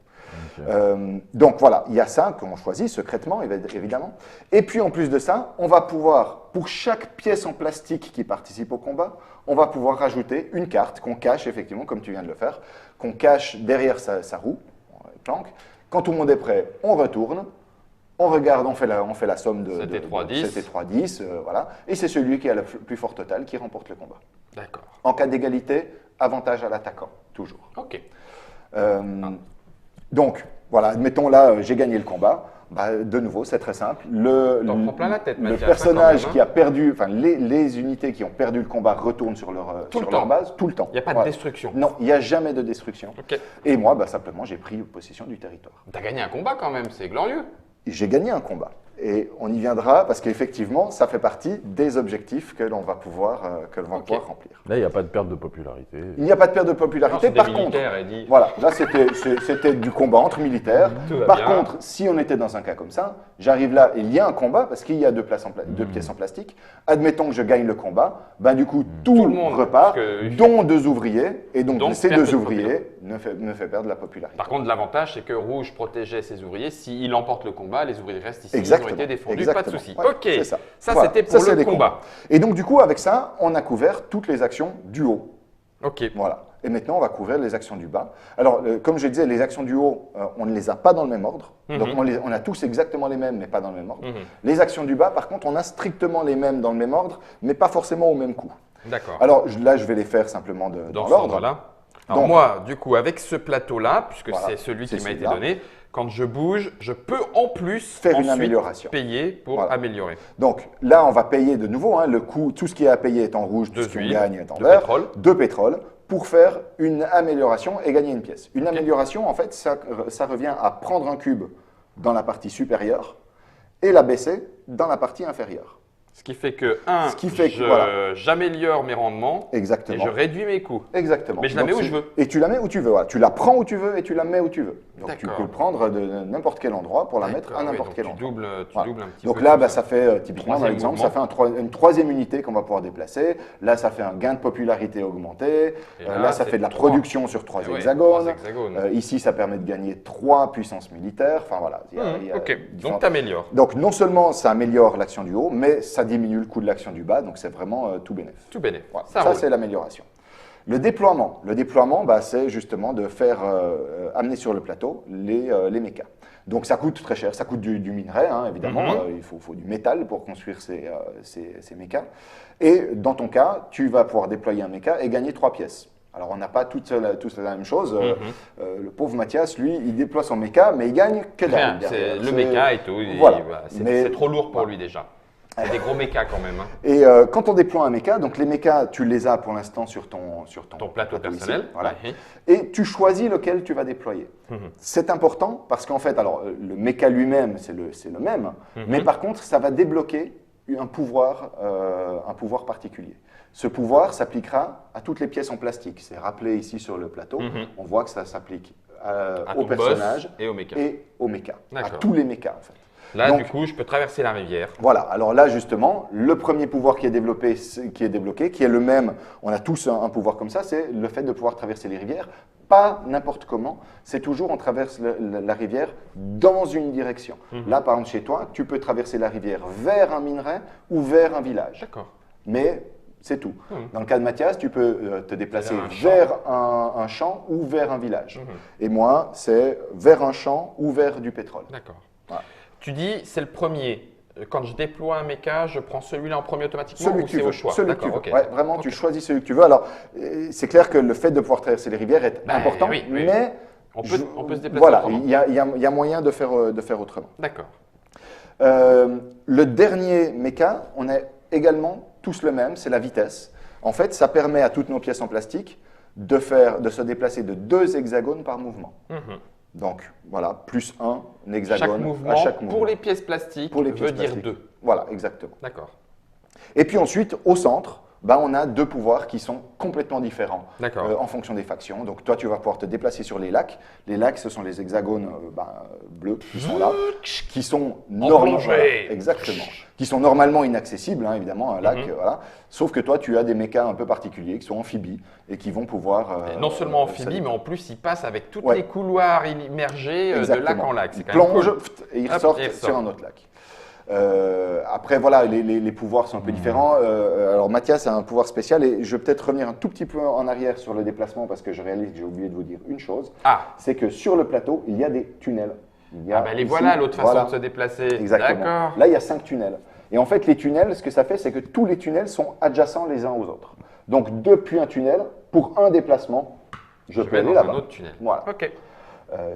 B: Donc voilà, il y a ça qu'on choisit secrètement, évidemment. Et puis en plus de ça, on va pouvoir, pour chaque pièce en plastique qui participe au combat, on va pouvoir rajouter une carte qu'on cache, effectivement, comme tu viens de le faire, qu'on cache derrière sa roue, on la planque. Quand tout le monde est prêt, on retourne. On regarde, on fait la somme de
A: 7 et 3, 10.
B: 7 et 3, 10, voilà. Et c'est celui qui a le plus fort total qui remporte le combat.
A: D'accord.
B: En cas d'égalité, avantage à l'attaquant, toujours.
A: Ok.
B: Donc, voilà, admettons là, j'ai gagné le combat. Bah, de nouveau, c'est très simple.
A: T'en prends plein la tête,
B: le
A: Mathias,
B: personnage
A: quand même, hein.
B: qui a perdu, enfin, les unités qui ont perdu le combat retournent sur leur,
A: Tout le
B: sur leur
A: temps.
B: base, tout le temps.
A: Il n'y a pas de
B: Voilà.
A: destruction.
B: Non, il n'y a jamais de destruction.
A: Ok.
B: Et moi, bah, simplement, j'ai pris possession du territoire.
A: T'as gagné un combat quand même, c'est glorieux.
B: J'ai gagné un combat. Et on y viendra parce qu'effectivement, ça fait partie des objectifs que l'on va pouvoir, pouvoir remplir.
C: Là, il n'y a pas de perte de popularité.
B: Il n'y a pas de perte de
A: Non,
B: popularité.
A: c'est des
B: Par contre,
A: militaires, et dit.
B: voilà, là c'était du combat entre militaires.
A: Tout va
B: Par
A: bien.
B: contre, si on était dans un cas comme ça, j'arrive là, il y a un combat parce qu'il y a deux pièces en plastique. Admettons que je gagne le combat, ben du coup tout,
A: le monde,
B: repart,
A: parce que-
B: dont deux ouvriers, et donc,
A: Donc,
B: ces
A: perte
B: deux
A: de
B: ouvriers me fait perdre la popularité.
A: Par contre, l'avantage, c'est que Rouge protégeait ses ouvriers. S'il emporte le combat, les ouvriers restent ici.
B: Exactement.
A: Ils ont été défendus,
B: Exactement.
A: pas de souci.
B: Ouais,
A: Ok,
B: c'est ça.
A: ça
B: Voilà.
A: c'était
B: Ça,
A: pour
B: c'est
A: le
B: les
A: combat.
B: combats. Et donc du coup, avec ça, on a couvert toutes les actions du haut.
A: Ok.
B: Voilà. Et maintenant, on va couvrir les actions du bas. Alors, comme je disais, les actions du haut, on ne les a pas dans le même ordre. Donc, on a tous exactement les mêmes, mais pas dans le même ordre. Les actions du bas, par contre, on a strictement les mêmes dans le même ordre, mais pas forcément au même coup.
A: D'accord.
B: Alors, là, je vais les faire simplement dans
A: Dans
B: l'ordre.
A: l'ordre là. Alors
B: Donc-
A: moi, du coup, avec ce plateau-là, puisque
B: Voilà,
A: c'est celui qui
B: c'est
A: m'a été
B: celui-là.
A: donné, quand je bouge, je peux en plus
B: Faire une
A: ensuite
B: amélioration.
A: payer pour
B: Voilà.
A: améliorer.
B: Donc, là, on va payer de nouveau. Hein, le coût, tout ce qui est à payer est en rouge, tout
A: De
B: ce qu'on
A: huile,
B: gagne est en
A: de
B: vert.
A: pétrole.
B: De pétrole, pour faire une amélioration et gagner une pièce. Une amélioration, en fait, ça revient à prendre un cube dans la partie supérieure et la baisser dans la partie inférieure.
A: Ce qui fait que,
B: Ce qui fait que, voilà.
A: j'améliore mes rendements
B: Exactement.
A: et je réduis mes coûts.
B: Exactement.
A: Mais je la
B: Donc,
A: mets où
B: c'est-
A: je veux.
B: Et tu la mets où tu veux. Voilà. Tu la prends où tu veux et tu la mets où tu veux. Donc tu
A: D'accord.
B: peux le prendre de n'importe quel endroit pour la mettre
A: D'accord,
B: à
A: oui,
B: n'importe
A: donc
B: quel
A: tu
B: endroit.
A: doubles un petit
B: Donc
A: peu.
B: là,
A: tout
B: bah, ça fait typiquement, par
A: Troisième
B: exemple,
A: mouvement.
B: ça fait une troisième unité qu'on va pouvoir déplacer. Là, ça fait un gain de popularité augmenté.
A: Et
B: Là,
A: là,
B: ça
A: c'est
B: fait de la
A: trois.
B: production sur 3
A: Eh ouais,
B: hexagones.
A: 3 hexagones.
B: Ici, ça permet de gagner 3 puissances militaires. Enfin voilà. il y a
A: Ok,
B: différentes-
A: donc tu améliores.
B: Donc non seulement ça améliore l'action du haut, mais ça diminue le coût de l'action du bas. Donc c'est vraiment tout bénéf.
A: Tout bénéf.
B: Voilà.
A: Ça
B: Ça,
A: roule.
B: c'est l'amélioration. Le déploiement, bah, c'est justement de faire amener sur le plateau les mechas. Donc ça coûte très cher, ça coûte du minerai, hein, évidemment. Il faut du métal pour construire ces mechas. Et dans ton cas, tu vas pouvoir déployer un mecha et gagner 3 pièces. Alors, on n'a pas tous la même chose. Le pauvre Mathias, lui, il déploie son méca, mais il gagne que dalle.
A: C'est le méca et tout.
B: Voilà.
A: C'est trop lourd pour lui déjà. C'est des gros mécas quand même. Hein.
B: Et quand on déploie un méca, donc les mécas, tu les as pour l'instant sur ton
A: plateau personnel.
B: Ici, voilà.
A: Ouais.
B: Et tu choisis lequel tu vas déployer. C'est important parce qu'en fait, alors le méca lui-même, c'est le même, mais par contre, ça va débloquer un pouvoir particulier. Ce pouvoir s'appliquera à toutes les pièces en plastique. C'est rappelé ici sur le plateau. On voit que ça s'applique au personnage
A: et au méca.
B: À tous les mécas en fait.
A: Là,
B: Donc,
A: du coup, je peux traverser la rivière.
B: Voilà, alors là, justement, le premier pouvoir qui est débloqué, qui est le même, on a tous un pouvoir comme ça, c'est le fait de pouvoir traverser les rivières, pas n'importe comment, c'est toujours on traverse la rivière dans une direction. Là, par exemple, chez toi, tu peux traverser la rivière vers un minerai ou vers un village.
A: D'accord.
B: Mais c'est tout. Dans le cas de Mathias, tu peux te déplacer
A: vers
B: vers un champ ou vers un village. Et moi, c'est vers un champ ou vers du pétrole.
A: D'accord.
B: Voilà.
A: Tu dis, c'est le premier. Quand je déploie un méca, je prends celui-là en premier automatiquement
B: Celui
A: ou
B: que tu
A: c'est
B: veux.
A: au choix?
B: Celui que tu veux.
A: Ok.
B: Ouais, vraiment, tu choisis celui que tu veux. Alors, c'est clair que le fait de pouvoir traverser les rivières est important,
A: oui.
B: mais
A: On peut se déplacer
B: voilà,
A: autrement.
B: il y a moyen de faire autrement.
A: D'accord.
B: Le dernier méca, on est également tous le même, c'est la vitesse. En fait, ça permet à toutes nos pièces en plastique de se déplacer de 2 hexagones par mouvement. Donc, voilà, plus un hexagone à chaque mouvement.
A: Pour les pièces plastiques, veut dire 2.
B: Voilà, exactement.
A: D'accord.
B: Et puis ensuite, au centre, on a 2 pouvoirs qui sont complètement différents en fonction des factions. Donc toi, tu vas pouvoir te déplacer sur les lacs. Les lacs, ce sont les hexagones bleus qui sont là, qui sont qui sont normalement inaccessibles, hein, évidemment, un lac. Voilà. Sauf que toi, tu as des mécas un peu particuliers qui sont amphibies et qui vont pouvoir…
A: non seulement amphibies, mais en plus, ils passent avec tous les couloirs immergés de lac en lac.
B: Ils plongent et ils ressortent sur un autre lac. Après, voilà, les pouvoirs sont un peu différents. Alors, Mathias a un pouvoir spécial et je vais peut-être revenir un tout petit peu en arrière sur le déplacement parce que je réalise que j'ai oublié de vous dire une chose. C'est que sur le plateau, il y a des tunnels.
A: Les voilà, l'autre façon de se déplacer.
B: Exactement. Là, il y a 5 tunnels. Et en fait, les tunnels, ce que ça fait, c'est que tous les tunnels sont adjacents les uns aux autres. Donc, depuis un tunnel, pour un déplacement, je peux aller là-bas.
A: Un autre tunnel.
B: Voilà.
A: Ok.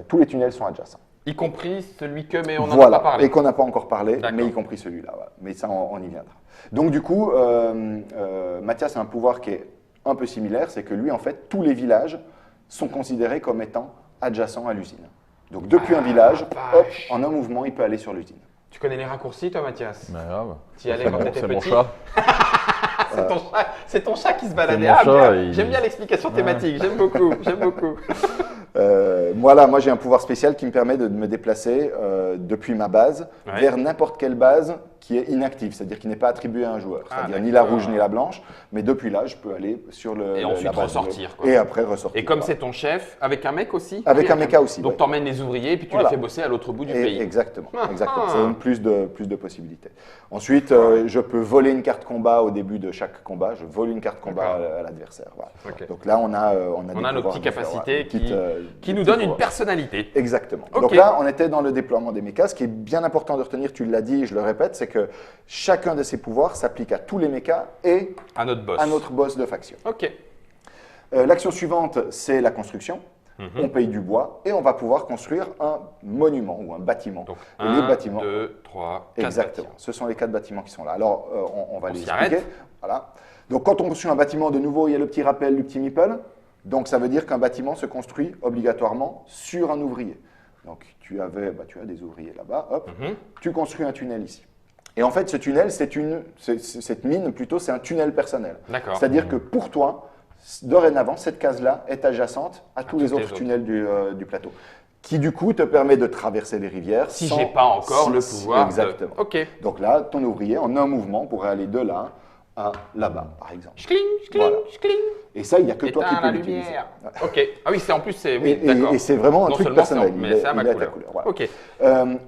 B: Tous les tunnels sont adjacents.
A: Y compris celui que, mais on n'en a pas parlé.
B: Et qu'on n'a pas encore parlé, mais y compris celui-là. Voilà. Mais ça, on y viendra. Donc du coup, Mathias a un pouvoir qui est un peu similaire, c'est que lui, en fait, tous les villages sont considérés comme étant adjacents à l'usine. Donc depuis un village, hop, en un mouvement, il peut aller sur l'usine.
A: Tu connais les raccourcis, toi, Mathias?
C: Ben grave.
A: Tu y allais quand t'étais petit?
C: C'est mon chat.
A: C'est ton chat qui se baladait. J'aime bien l'explication thématique, j'aime beaucoup.
B: Moi j'ai un pouvoir spécial qui me permet de me déplacer depuis ma base vers n'importe quelle base qui est inactive, c'est-à-dire qui n'est pas attribuée à un joueur, c'est-à-dire ni la rouge ni la blanche, mais depuis là je peux aller sur
A: et ensuite
B: la base
A: ressortir.
B: Et après ressortir.
A: Et comme c'est ton chef, avec un mec aussi?
B: Avec un mecha aussi.
A: Donc tu emmènes les ouvriers et puis tu les fais bosser à l'autre bout du pays.
B: Exactement, ça donne plus de possibilités. Ensuite, je peux voler une carte combat au début de chaque combat, je vole une carte combat à l'adversaire. Voilà. Donc là on a
A: nos petites capacités qui nous donnent une personnalité.
B: Exactement. Donc là, on était dans le déploiement des mechas. Ce qui est bien important de retenir, tu l'as dit et je le répète, c'est que chacun de ces pouvoirs s'applique à tous les mechas et
A: à notre boss
B: de faction.
A: Ok.
B: L'action suivante, c'est la construction. On paye du bois et on va pouvoir construire un monument ou un bâtiment.
A: Donc,
B: les bâtiments.
A: 2, 3, 4
B: Exactement.
A: bâtiments.
B: Ce sont les 4 bâtiments qui sont là. Alors, on va les expliquer. Voilà. Donc, quand on construit un bâtiment, de nouveau, il y a le petit rappel du petit meeple. Donc, ça veut dire qu'un bâtiment se construit obligatoirement sur un ouvrier. Donc, tu as des ouvriers là-bas, hop, tu construis un tunnel ici. Et en fait, ce tunnel, cette mine, plutôt, c'est un tunnel personnel. C'est-à-dire que pour toi, dorénavant, cette case-là est adjacente à tous les autres tunnels du plateau. Qui, du coup, te permet de traverser les rivières.
A: Si je n'ai pas encore le pouvoir.
B: Exactement. Donc là, ton ouvrier, en un mouvement, pourrait aller de là à là-bas, par exemple. Et ça, il n'y a que toi qui peux l'utiliser.
A: Ok. Ah oui, en plus, c'est…
B: Et c'est vraiment un truc personnel.
A: Mais c'est à ma couleur.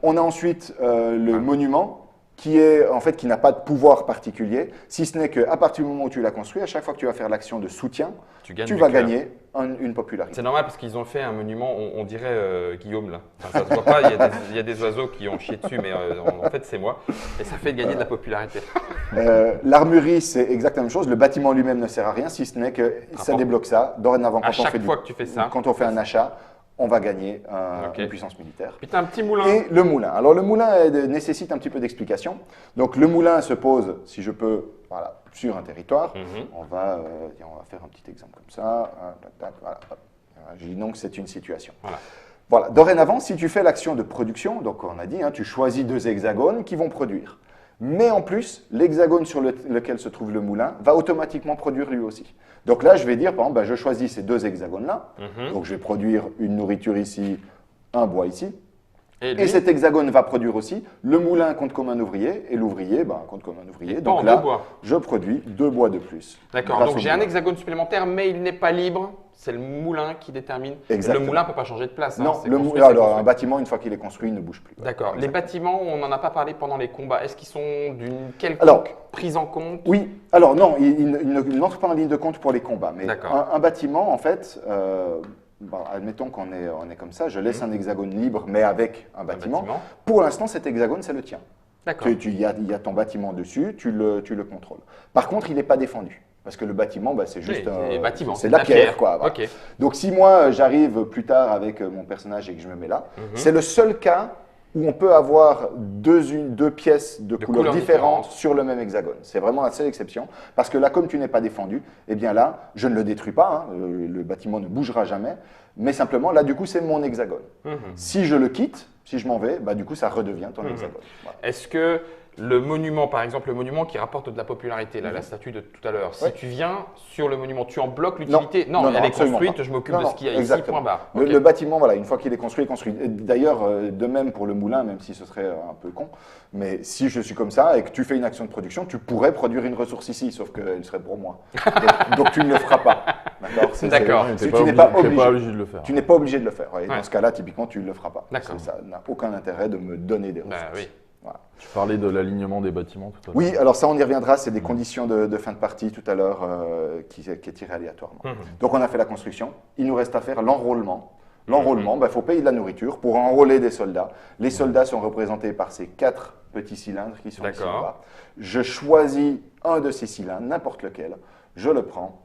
B: On a ensuite le monument qui n'a pas de pouvoir particulier, si ce n'est qu'à partir du moment où tu l'as construit, à chaque fois que tu vas faire l'action de soutien, tu vas gagner une popularité.
A: C'est normal parce qu'ils ont fait un monument, on dirait Guillaume là. Enfin, ça se voit pas, il y a des oiseaux qui ont chié dessus, mais en fait c'est moi. Et ça fait gagner de la popularité.
B: L'armurerie, c'est exactement la même chose. Le bâtiment lui-même ne sert à rien, si ce n'est que ça débloque ça. Dorénavant, quand on fait un achat, on va gagner une puissance militaire.
A: Puis tu as un petit moulin.
B: Et le moulin. Alors le moulin nécessite un petit peu d'explication. Donc le moulin se pose, si je peux, voilà, sur un territoire. On va faire un petit exemple comme ça. Voilà. Je dis donc c'est une situation. Voilà. Dorénavant, si tu fais l'action de production, donc on a dit, tu choisis 2 hexagones qui vont produire. Mais en plus, l'hexagone sur lequel se trouve le moulin va automatiquement produire lui aussi. Donc là, je vais dire, par exemple, je choisis ces 2 hexagones-là. Donc je vais produire une nourriture ici, un bois ici. Et cet hexagone va produire aussi. Le moulin compte comme un ouvrier et l'ouvrier compte comme un ouvrier. Donc là, je produis 2 bois de plus.
A: D'accord, donc j'ai un hexagone supplémentaire, mais il n'est pas libre. C'est le moulin qui détermine.
B: Exactement.
A: Le moulin ne peut pas changer de place.
B: Non, alors un bâtiment, une fois qu'il est construit, il ne bouge plus.
A: D'accord. Les bâtiments, on n'en a pas parlé pendant les combats. Est-ce qu'ils sont d'une quelconque prise en compte?
B: Oui. Alors non, ils n'entrent pas en ligne de compte pour les combats. Mais un bâtiment, en fait, admettons qu'on est comme ça, je laisse un hexagone libre, mais avec un bâtiment. Pour l'instant, cet hexagone, c'est le tien.
A: D'accord.
B: Il y a ton bâtiment dessus, tu le contrôles. Par contre, il n'est pas défendu. Parce que le bâtiment, c'est juste
A: c'est
B: de la pierre. Voilà.
A: Okay.
B: Donc si moi, j'arrive plus tard avec mon personnage et que je me mets là, c'est le seul cas où on peut avoir deux pièces de couleurs différentes sur le même hexagone. C'est vraiment la seule exception. Parce que là, comme tu n'es pas défendu, eh bien là, je ne le détruis pas. Le bâtiment ne bougera jamais. Mais simplement, là, du coup, c'est mon hexagone. Si je le quitte, si je m'en vais, du coup, ça redevient ton hexagone. Voilà.
A: Est-ce que le monument, par exemple, le monument qui rapporte de la popularité, là, la statue de tout à l'heure, si tu viens sur le monument, tu en bloques l'utilité? Non, elle est construite, je m'occupe de ce qu'il y a ici, point barre.
B: Le bâtiment, voilà, une fois qu'il est construit, il est construit. D'ailleurs, de même pour le moulin, même si ce serait un peu con, mais si je suis comme ça et que tu fais une action de production, tu pourrais produire une ressource ici, sauf qu'elle serait pour moi. Donc tu ne le feras pas.
A: D'accord.
B: Tu n'es pas
C: obligé de le faire.
B: Tu n'es pas obligé de le faire. Et dans ce cas-là, typiquement, tu ne le feras pas.
A: D'accord.
B: Ça n'a aucun intérêt de me donner des ressources.
A: Oui.
B: Voilà.
C: Tu parlais de l'alignement des bâtiments tout à l'heure.
B: Oui, alors ça, on y reviendra. C'est des conditions de fin de partie tout à l'heure qui est tiré aléatoirement. Donc, on a fait la construction. Il nous reste à faire l'enrôlement. L'enrôlement, il faut payer de la nourriture pour enrôler des soldats. Les soldats sont représentés par ces 4 petits cylindres qui sont ici en bas. Je choisis un de ces cylindres, n'importe lequel. Je le prends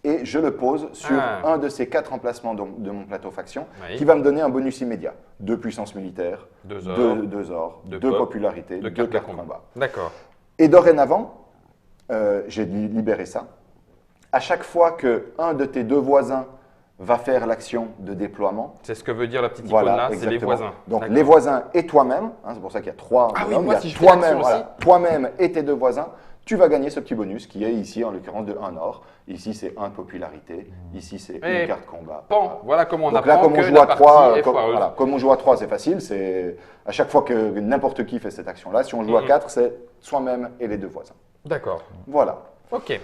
B: et je le pose sur un de ces 4 emplacements de mon plateau faction qui va me donner un bonus immédiat. 2 puissance militaire, 2 ors, 2 popularité, 2 cartes combat.
A: D'accord.
B: Et dorénavant, j'ai libéré ça. À chaque fois qu'un de tes 2 voisins va faire l'action de déploiement.
A: C'est ce que veut dire la petite icône là, c'est les voisins.
B: Donc les voisins et toi-même, c'est pour ça qu'il y a 3
A: bonhommes,
B: il y a toi-même et tes 2 voisins, tu vas gagner ce petit bonus qui est ici en l'occurrence de 1 or. Ici c'est 1 popularité, ici c'est une carte combat.
A: Voilà comment on
B: donc
A: apprend
B: là, comme
A: que
B: on joue à 3,
A: voilà,
B: comme on joue à 3, c'est facile. C'est à chaque fois que n'importe qui fait cette action-là. Si on joue à 4, c'est soi-même et les 2 voisins.
A: D'accord.
B: Voilà.
A: Ok.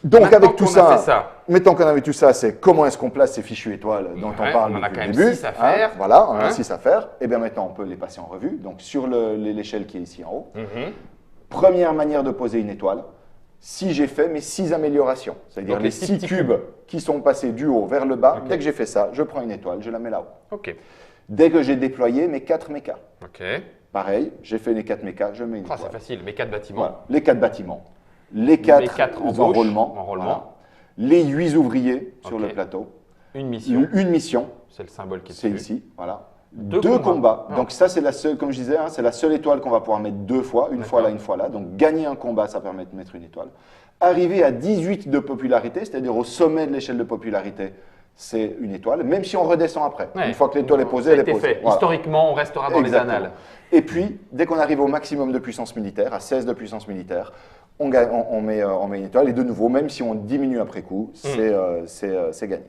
B: Donc
A: maintenant
B: avec tout ça,
A: mettons
B: qu'on a vu tout ça, c'est comment est-ce qu'on place ces fichues étoiles dont on parle depuis le début.
A: 6 à faire.
B: Voilà, on a 6 à faire. Et bien maintenant, on peut les passer en revue. Donc sur l'échelle qui est ici en haut. Première manière de poser une étoile, si j'ai fait mes 6 améliorations, c'est-à-dire les 6 cubes qui sont passés du haut vers le bas, dès que j'ai fait ça, je prends une étoile, je la mets là-haut. Dès que j'ai déployé mes 4 mechas, pareil, j'ai fait les 4 mechas, je mets une étoile.
A: C'est facile, mes 4 bâtiments.
B: Voilà. Les 4 bâtiments, les 4 enrôlements, les 8 ouvriers sur le plateau,
A: une mission,
B: c'est
A: le symbole qui est
B: c'est ici, voilà. 2 combats. Donc ça, c'est la seule, comme je disais, c'est la seule étoile qu'on va pouvoir mettre 2 fois, une fois là, une fois là. Donc gagner un combat, ça permet de mettre une étoile. Arriver à 18 de popularité, c'est-à-dire au sommet de l'échelle de popularité, c'est une étoile, même si on redescend après. Une fois que l'étoile est posée, elle est posée.
A: Voilà. Historiquement, on restera dans les annales.
B: Et puis, dès qu'on arrive au maximum de puissance militaire, à 16 de puissance militaire, on met une étoile. Et de nouveau, même si on diminue après coup, c'est gagné.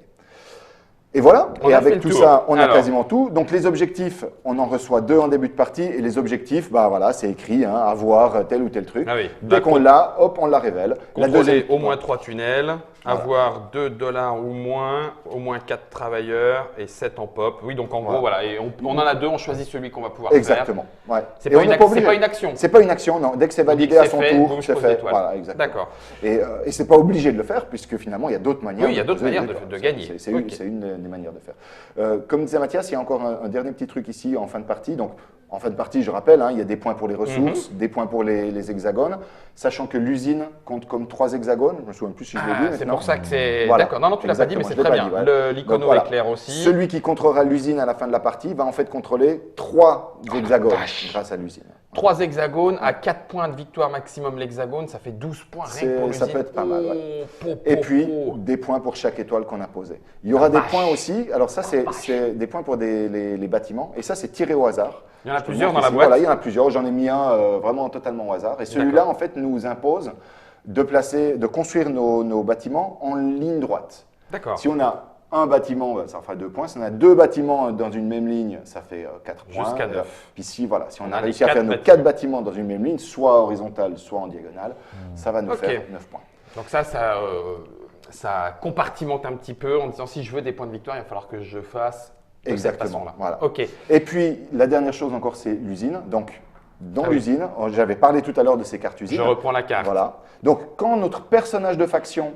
B: Et voilà, et avec tout ça, on a quasiment tout. Donc les objectifs, on en reçoit 2 en début de partie, et les objectifs, voilà, c'est écrit, avoir tel ou tel truc. Dès qu'on l'a, hop, on la révèle.
A: Contrôler au moins 3 tunnels.
B: Voilà.
A: avoir 2 $ ou moins, au moins 4 travailleurs et 7 en pop. Oui, donc en gros, voilà. Et on en a 2, on choisit celui qu'on va pouvoir faire.
B: Exactement. Ouais.
A: C'est
B: Et
A: pas,
B: on n'est
A: c'est pas une action.
B: C'est pas une action, non. Dès que c'est
A: On dit
B: validé
A: que
B: à
A: c'est
B: son
A: fait,
B: tour,
A: boum, je
B: c'est
A: pose
B: fait.
A: l'étoile.
B: Voilà, exactement.
A: D'accord.
B: Et c'est pas obligé de le faire, puisque finalement, il y a d'autres manières.
A: Oui, il y a d'autres manières de gagner.
B: C'est
A: Ok.
B: une des manières de faire. Comme disait Mathias, il y a encore un dernier petit truc ici en fin de partie. Donc, en fin de partie, je rappelle, il y a des points pour les ressources, des points pour les hexagones, sachant que l'usine compte comme 3 hexagones. Je me souviens plus si je l'ai dit.
A: C'est
B: maintenant.
A: pour ça que c'est.
B: Voilà.
A: D'accord. Non, tu l'as pas dit, mais c'est
B: Exactement, je
A: très
B: l'ai
A: bien.
B: pas dit,
A: L'icono
B: Donc, voilà.
A: est clair aussi.
B: Celui qui contrôlera l'usine à la fin de la partie va en fait contrôler 3 hexagones grâce à l'usine.
A: 3 hexagones à 4 points de victoire maximum l'hexagone, ça fait 12 points rien que pour l'usine.
B: Ça peut être pas mal. Ouais.
A: Oh,
B: Et puis, des points pour chaque étoile qu'on a posée. Il y aura des points aussi. Alors ça, c'est des points pour les bâtiments. Et ça, c'est tiré au hasard.
A: Il y en a
B: Je te
A: plusieurs
B: montre
A: dans la
B: ici.
A: boîte.
B: Voilà, il y en a plusieurs. J'en ai mis un vraiment totalement au hasard. Et celui-là, en fait, nous impose de construire nos bâtiments en ligne droite.
A: D'accord.
B: Si on a un bâtiment, ça fera 2 points. Si on a 2 bâtiments dans une même ligne, ça fait 4 points.
A: Jusqu'à 9.
B: Puis si, voilà, si on a
A: a
B: réussi
A: les
B: à faire
A: 4
B: nos 4 bâtiments dans une même ligne, soit horizontale, soit en diagonale, ça va nous
A: Ok.
B: faire 9 points.
A: Donc ça compartimente un petit peu en disant si je veux des points de victoire, il va falloir que je fasse de cette
B: Exactement.
A: façon-là.
B: Voilà.
A: Ok.
B: Et puis, la dernière chose encore, c'est l'usine. Donc, dans
A: Ah oui.
B: l'usine, j'avais parlé tout à l'heure de ces cartes usines.
A: Je reprends la carte.
B: Voilà. Donc, quand notre personnage de faction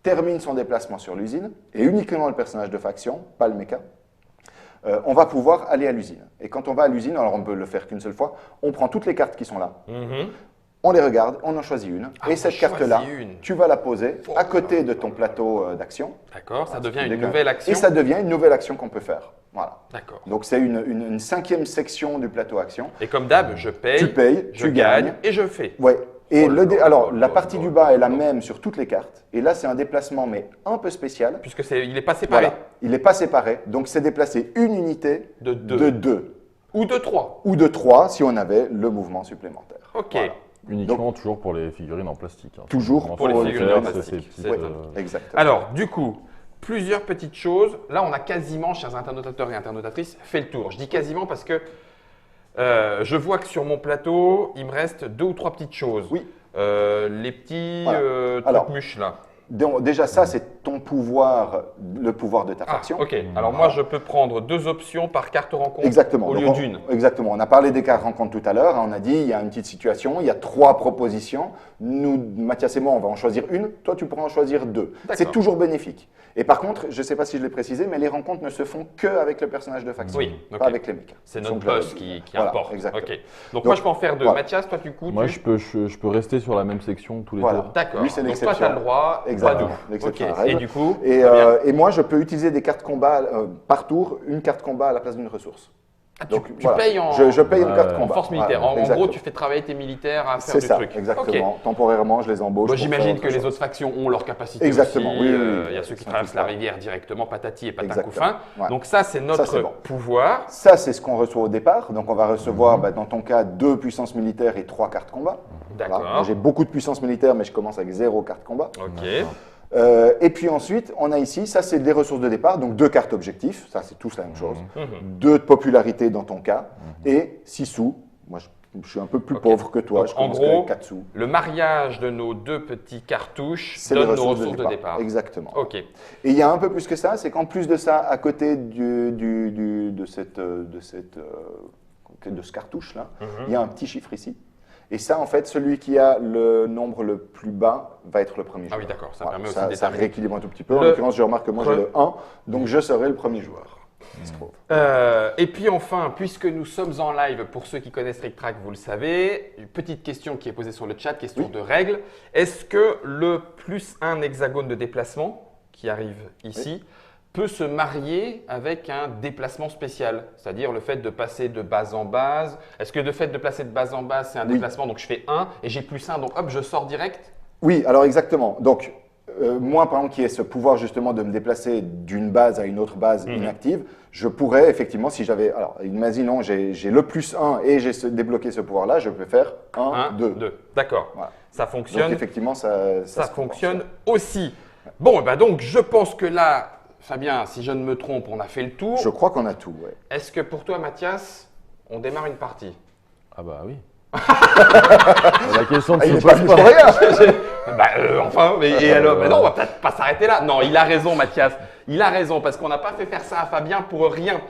B: termine son déplacement sur l'usine, et uniquement le personnage de faction, pas le méca, on va pouvoir aller à l'usine. Et quand on va à l'usine, alors on ne peut le faire qu'une seule fois, on prend toutes les cartes qui sont là,
A: Mhm.
B: on les regarde, on en choisit une,
A: Ah,
B: et
A: on
B: cette
A: choisit
B: carte-là,
A: une.
B: tu vas la poser
A: Oh.
B: à côté de ton plateau d'action.
A: D'accord, ça
B: Voilà,
A: devient
B: c'est
A: une
B: des
A: nouvelle
B: cartes.
A: action.
B: Et ça devient une nouvelle action qu'on peut faire. Voilà.
A: D'accord.
B: Donc c'est une 5e section du plateau action.
A: Et comme d'hab, je paye,
B: Tu payes,
A: je
B: tu
A: gagne
B: gagnes.
A: et je fais.
B: Ouais. Et
A: Oh là là
B: alors,
A: là
B: la
A: là
B: partie
A: là
B: du bas est la
A: là.
B: même sur toutes les cartes. Et là, c'est un déplacement, mais un peu spécial.
A: Puisque il n'est pas séparé
B: Voilà. Il n'est pas séparé. Donc, c'est déplacer une unité
A: de
B: de
A: 2
B: 2
A: ou de 3.
B: ou de 3 si on avait le mouvement supplémentaire.
A: Ok.
B: Voilà.
C: Uniquement toujours pour les figurines en plastique. hein.
B: Toujours
C: Vraiment,
A: pour les
C: faut
A: figurines en
C: faire,
A: plastique,
C: ces
A: c'est
C: petites,
A: top.
B: Exactement.
A: Alors, du coup, plusieurs petites choses. Là, on a quasiment, chers internautateurs et internautatrices, fait le tour. Je dis quasiment parce que je vois que sur mon plateau, il me reste 2 ou 3 petites choses.
B: Oui.
A: Les petits
B: Voilà. Alors,
A: trucs-muches là.
B: Donc, déjà, ça, c'est ton pouvoir, le pouvoir de ta
A: Ah,
B: faction.
A: ok. Alors moi, je peux prendre 2 options par carte rencontre
B: Exactement.
A: au
B: Donc,
A: lieu d'une.
B: Exactement. On a parlé des cartes rencontres tout à l'heure. On a dit il y a une petite situation, il y a 3 propositions. Nous, Mathias et moi, on va en choisir une. Toi, tu pourras en choisir 2.
A: D'accord.
B: C'est toujours bénéfique. Et par contre, je ne sais pas si je l'ai précisé, mais les rencontres ne se font qu'avec le personnage de faction,
A: Oui, ok.
B: pas avec les mécas.
A: C'est
B: Donc,
A: notre
B: je l'avais
A: boss
B: dit.
A: qui
B: Voilà,
A: importe.
B: exactement.
A: Ok. Donc moi, je peux en faire 2.
B: voilà.
A: Mathias, toi, du coup,
C: Moi,
A: tu...
C: je peux rester sur la même section tous les
B: Voilà.
C: tours.
A: D'accord.
B: Lui, c'est
A: Donc toi, tu
B: l'exception.
A: as le droit.
B: Exactement.
A: pas nous.
B: L'exception
A: Ok.
B: à la règle.
A: Et du coup,
B: Et,
A: très bien.
B: et moi, je peux utiliser des cartes combat par tour, une carte combat à la place d'une ressource.
A: Ah,
B: Donc,
A: tu
B: voilà.
A: payes en,
B: Je paye une
C: Ouais,
B: carte
C: ouais.
A: en
B: combat.
A: force militaire.
B: Voilà,
A: En gros,
B: exactement.
A: tu fais travailler tes militaires à faire
B: C'est
A: du
B: ça,
A: truc.
B: exactement.
A: Ok.
B: Temporairement, je les embauche.
A: Bon,
B: pour
A: j'imagine
B: faire
A: que
B: autre
A: les
B: chose.
A: autres factions ont leur capacité
B: Exactement,
A: aussi.
B: oui, oui, oui.
A: Il y a ceux qui
B: Ils sont
A: traversent
B: tous
A: la
B: là.
A: rivière directement, patati et patin
B: Exactement.
A: couffin.
B: Ouais.
A: Donc ça, c'est notre
B: c'est bon.
A: pouvoir.
B: Ça, c'est ce qu'on reçoit au départ. Donc, on va recevoir, dans ton cas, 2 puissances militaires et 3 cartes combat.
A: D'accord.
B: Voilà. Moi, j'ai beaucoup de puissance militaire, mais je commence avec 0 carte combat.
A: Ok.
B: Et puis ensuite, on a ici, ça c'est des ressources de départ, donc 2 cartes objectifs, ça c'est tous la même chose. 2 de popularité dans ton cas, et 6 sous. Moi, je suis un peu plus
A: Ok.
B: pauvre que toi,
A: Donc,
B: je
A: en
B: commence
A: gros,
B: avec 4 sous.
A: Le mariage de nos 2 petits cartouches
B: C'est les
A: donne nos
B: ressources
A: ressources de départ.
B: Exactement.
A: Ok.
B: Et il y a un peu plus que ça, c'est qu'en plus de ça, à côté de ce cartouche-là, il y a un petit chiffre ici. Et ça, en fait, celui qui a le nombre le plus bas va être le premier
A: Ah
B: joueur.
A: oui, d'accord, ça
B: Voilà,
A: permet aussi
B: ça,
A: de
B: ça
A: déterminer.
B: rééquilibre un tout petit peu. En
A: Le-
B: l'occurrence, je remarque que moi j'ai le 1, donc je serai le premier joueur. il se trouve.
A: Et puis enfin, puisque nous sommes en live, pour ceux qui connaissent Trick Track, vous le savez, une petite question qui est posée sur le chat, question de règles. Est-ce que le +1 hexagone de déplacement, qui arrive ici, peut se marier avec un déplacement spécial? C'est-à-dire le fait de passer de base en base. Est-ce que le fait de passer de base en base, c'est un déplacement, donc je fais 1 et j'ai +1, donc hop, je sors direct?
B: Oui, alors exactement. Donc, moi, par exemple, qui ai ce pouvoir justement de me déplacer d'une base à une autre base inactive, je pourrais effectivement, si j'avais. Alors, imaginons, j'ai le +1 et j'ai débloqué ce pouvoir-là, je peux faire 1, 2.
A: D'accord.
B: Voilà.
A: Ça fonctionne.
B: Donc, effectivement, ça
A: Ça
B: se
A: fonctionne
B: compense.
A: aussi. Bon, et ben donc je pense que là, Fabien, si je ne me trompe, on a fait le tour.
B: Je crois qu'on a tout, ouais.
A: Est-ce que pour toi, Mathias, on démarre une partie?
C: Ah bah oui. La question ne
B: Ah, il
C: se
B: n'est pas
C: pose
B: venu
C: pas.
B: pour rien.
A: Enfin, et alors, mais non, on va peut-être pas s'arrêter là. Non, il a raison, Mathias. Il a raison, parce qu'on n'a pas fait faire ça à Fabien pour rien.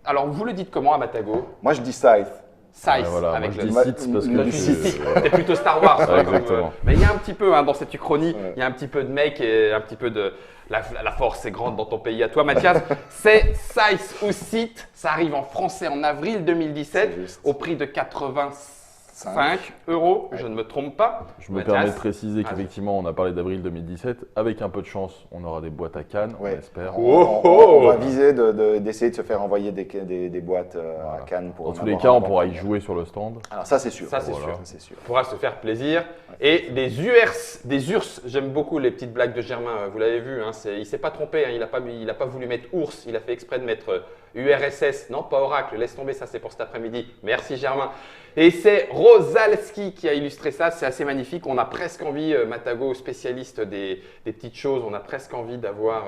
A: Alors, vous le dites comment à Matago?
B: Moi, je dis Scythe.
A: Scythe,
C: Ouais, voilà,
A: avec
C: moi
A: le...
C: je dis Sith parce
B: le
C: que
B: Sith.
A: T'es plutôt Star Wars.
C: Ouais,
A: toi,
C: exactement.
A: Mais il y a un petit peu dans cette uchronie,
B: Ouais.
A: il y a un petit peu de mec et un petit peu de la force est grande dans ton pays à toi, Mathias. C'est Scythe ou Sith. Ça arrive en français en avril 2017
B: C'est juste.
A: au prix de 85 €. Je ne me trompe pas.
C: Je me
A: Mathias.
C: permets de préciser
A: Vas-y.
C: qu'effectivement, on a parlé d'avril 2017. Avec un peu de chance, on aura des boîtes à Cannes, on
B: Ouais.
C: espère.
B: On va viser d'essayer de se faire envoyer des boîtes à Cannes pour
C: Dans
B: en
C: tous les
B: avoir
C: cas,
B: un
C: on
B: bon
C: pourra y
B: prix.
C: jouer sur le stand.
B: Alors ça, c'est sûr.
A: Ça, c'est
C: Voilà.
A: sûr.
B: Ça, c'est sûr.
A: On pourra se faire plaisir. Et des URS, j'aime beaucoup les petites blagues de Germain, vous l'avez vu, hein, il ne s'est pas trompé, hein, il n'a pas voulu mettre ours, il a fait exprès de mettre URSS, non pas Oracle, laisse tomber, ça c'est pour cet après-midi. Merci Germain. Et c'est Rosalski qui a illustré ça, c'est assez magnifique, on a presque envie, Matago, spécialiste des petites choses, on a presque envie d'avoir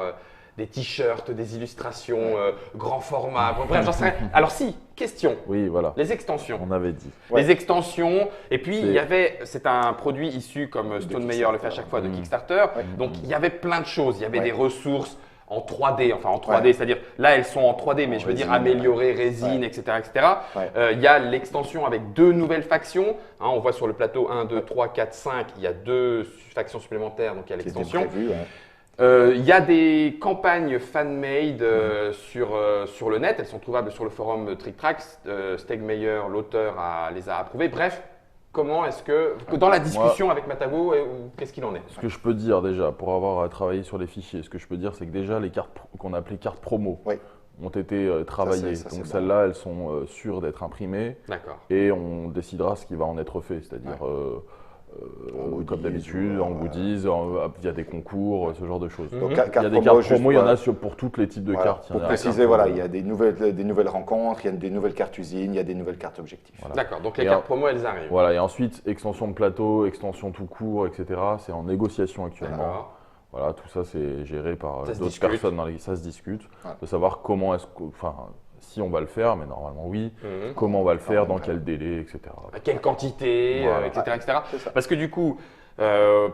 A: des t-shirts, des illustrations, grand format, bon, bref, j'en sais rien. Alors si, question,
C: Oui, voilà.
A: les extensions.
C: On avait dit.
B: Ouais.
A: Les extensions, et puis
C: C'est-
A: c'est un produit issu comme Stone Meyer le fait à chaque fois de
C: Mm.
A: Kickstarter.
B: Ouais.
A: Donc il y avait plein de choses, il y avait
B: Ouais.
A: des ressources en 3D, enfin en 3D,
B: Ouais.
A: c'est-à-dire là elles sont en 3D, mais
B: En
A: je veux dire
B: résine,
A: améliorées, résine,
B: ouais.
A: etc. etc.
B: Ouais.
A: Il y a l'extension avec 2 nouvelles factions. Hein, on voit sur le plateau 1, 2, 3, 4, 5, il y a 2 factions supplémentaires, donc il y a
B: Qui était
A: l'extension.
B: prévu, ouais.
A: Il y a des campagnes fan-made sur le net, elles sont trouvables sur le forum TrickTrack. Stegmeyer, l'auteur, les a approuvées. Bref, comment est-ce que, dans la discussion avec Matago, qu'est-ce qu'il en est?
C: Ce que je peux dire déjà, pour avoir travaillé sur les fichiers, ce que je peux dire, c'est que déjà les cartes qu'on appelait cartes promo
B: Oui.
C: ont été travaillées.
B: ça, c'est
C: Donc
B: bon.
C: celles-là, elles sont sûres d'être imprimées
A: D'accord.
C: et on décidera ce qui va en être fait, c'est-à-dire
B: En goodies,
C: comme d'habitude, en goodies, via des concours, ce genre de choses.
A: Mhm.
B: Donc,
C: Il y a
B: carte
C: des
B: promo,
C: cartes
B: juste,
C: promo, il y en
B: voilà.
C: a pour tous les types de
B: Voilà.
C: cartes. Il y en
B: Pour
C: a
B: préciser,
C: cartes
B: voilà,
C: promo.
B: il y a des nouvelles rencontres, il y a des nouvelles cartes usines, il y a des nouvelles cartes objectifs.
C: Voilà.
A: D'accord, donc les
C: Et
A: cartes
C: en-
A: promo, elles arrivent.
C: Voilà, et ensuite, extension de plateau, extension tout court, etc. C'est en négociation actuellement.
A: D'accord.
C: Voilà, tout ça, c'est géré par
A: Ça se
C: d'autres
A: discute.
C: personnes. Ça se discute.
B: Ouais.
C: De savoir comment est-ce que. Enfin, si on va le faire, mais normalement oui.
A: Mhm.
C: Comment on va le faire, dans
B: ouais.
C: quel délai, etc.
A: À quelle quantité,
C: Voilà.
A: etc., etc.
B: C'est ça.
A: Parce que du coup,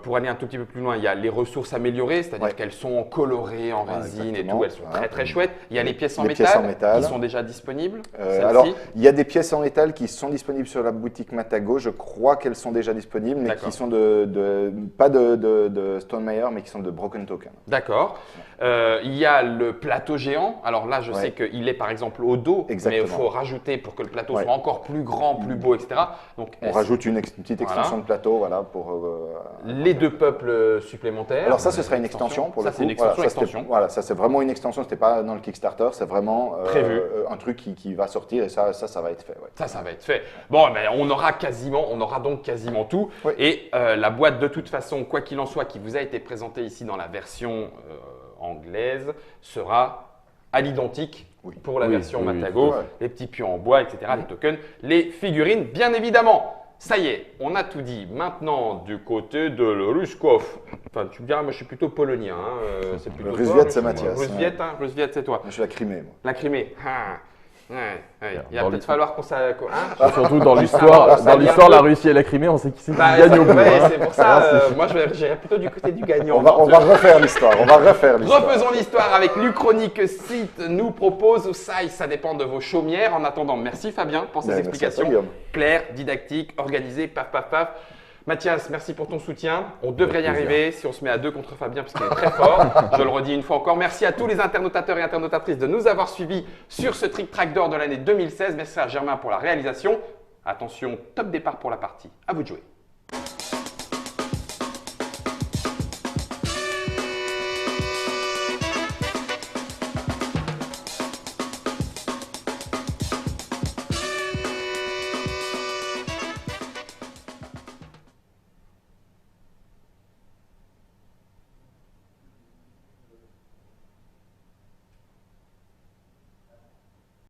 A: pour aller un tout petit peu plus loin, il y a les ressources améliorées, c'est-à-dire
B: Ouais.
A: qu'elles sont colorées en
B: Voilà,
A: résine et
B: exactement.
A: tout, elles sont
B: Voilà.
A: très très chouettes. Il y a les pièces en
B: Les
A: métal,
B: pièces en métal.
A: qui sont déjà disponibles. Celles-ci.
B: Alors, il y a des pièces en métal qui sont disponibles sur la boutique Matago. Je crois qu'elles sont déjà disponibles, mais
A: D'accord.
B: qui sont pas de Stone Meyer, mais qui sont de Broken Token.
A: D'accord. Il y a le plateau géant. Alors là, je
B: Ouais.
A: sais qu'il est par exemple au dos, mais
B: Exactement.
A: il faut rajouter pour que le plateau
B: Ouais.
A: soit encore plus grand, plus beau, etc. Donc,
B: On rajoute une petite
A: Voilà.
B: extension de plateau, voilà, pour.
A: les 2 peuples supplémentaires.
B: Alors ça, ce sera une extension pour le
A: Ça,
B: coup.
A: c'est une extension,
B: Voilà, ça, c'était-
A: extension.
B: Voilà, ça c'est vraiment une extension. C'était pas dans le Kickstarter, c'est vraiment
A: Prévu.
B: un truc qui va sortir et ça va être fait. Ouais.
A: Ça va être fait. Bon, ben, on aura donc quasiment tout.
B: Oui.
A: Et la boîte, de toute façon, quoi qu'il en soit, qui vous a été présentée ici dans la version anglaise, sera à l'identique
B: Oui.
A: pour la
C: Oui,
A: version
C: oui, oui,
A: Matago.
B: tout à fait.
A: Les petits pions en bois, etc., les tokens, les figurines, bien évidemment. Ça y est, on a tout dit. Maintenant, du côté de Ruskov. Enfin, tu me diras, moi je suis plutôt polonien. Hein, c'est plutôt
B: Le
A: toi,
B: Rusviet,
A: mais
B: c'est
A: je-
B: Mathias,
A: Rusviet, hein, Rusviet, c'est toi.
B: Je suis la Crimée, moi.
A: La Crimée. Ah. Ouais, ouais. Il va
C: Dans
A: peut-être
C: le-
A: falloir qu'on hein
C: Surtout dans
A: Ça
C: l'histoire,
A: vient
C: la
A: peu.
C: Russie et la Crimée, on sait qui c'est qui
A: Bah,
C: gagne
A: ça-
C: au bout.
A: ouais,
C: hein.
A: c'est pour ça, moi j'irais plutôt du côté du gagnant.
B: On va refaire l'histoire. On va refaire l'histoire.
A: Refaisons l'histoire avec l'Uchronique Site nous propose ça dépend de vos chaumières. En attendant, merci Fabien pour ces
B: Ben, merci à toi,
A: explications
B: Guillaume.
A: claires, didactiques, organisées, paf paf paf. Mathias, merci pour ton soutien. On devrait y
C: Avec plaisir.
A: arriver si on se met à 2 contre Fabien parce qu'il est très fort. Je le redis une fois encore. Merci à tous les internautateurs et internautatrices de nous avoir suivis sur ce Trick Track d'or de l'année 2016. Merci à Germain pour la réalisation. Attention, top départ pour la partie. À vous de jouer.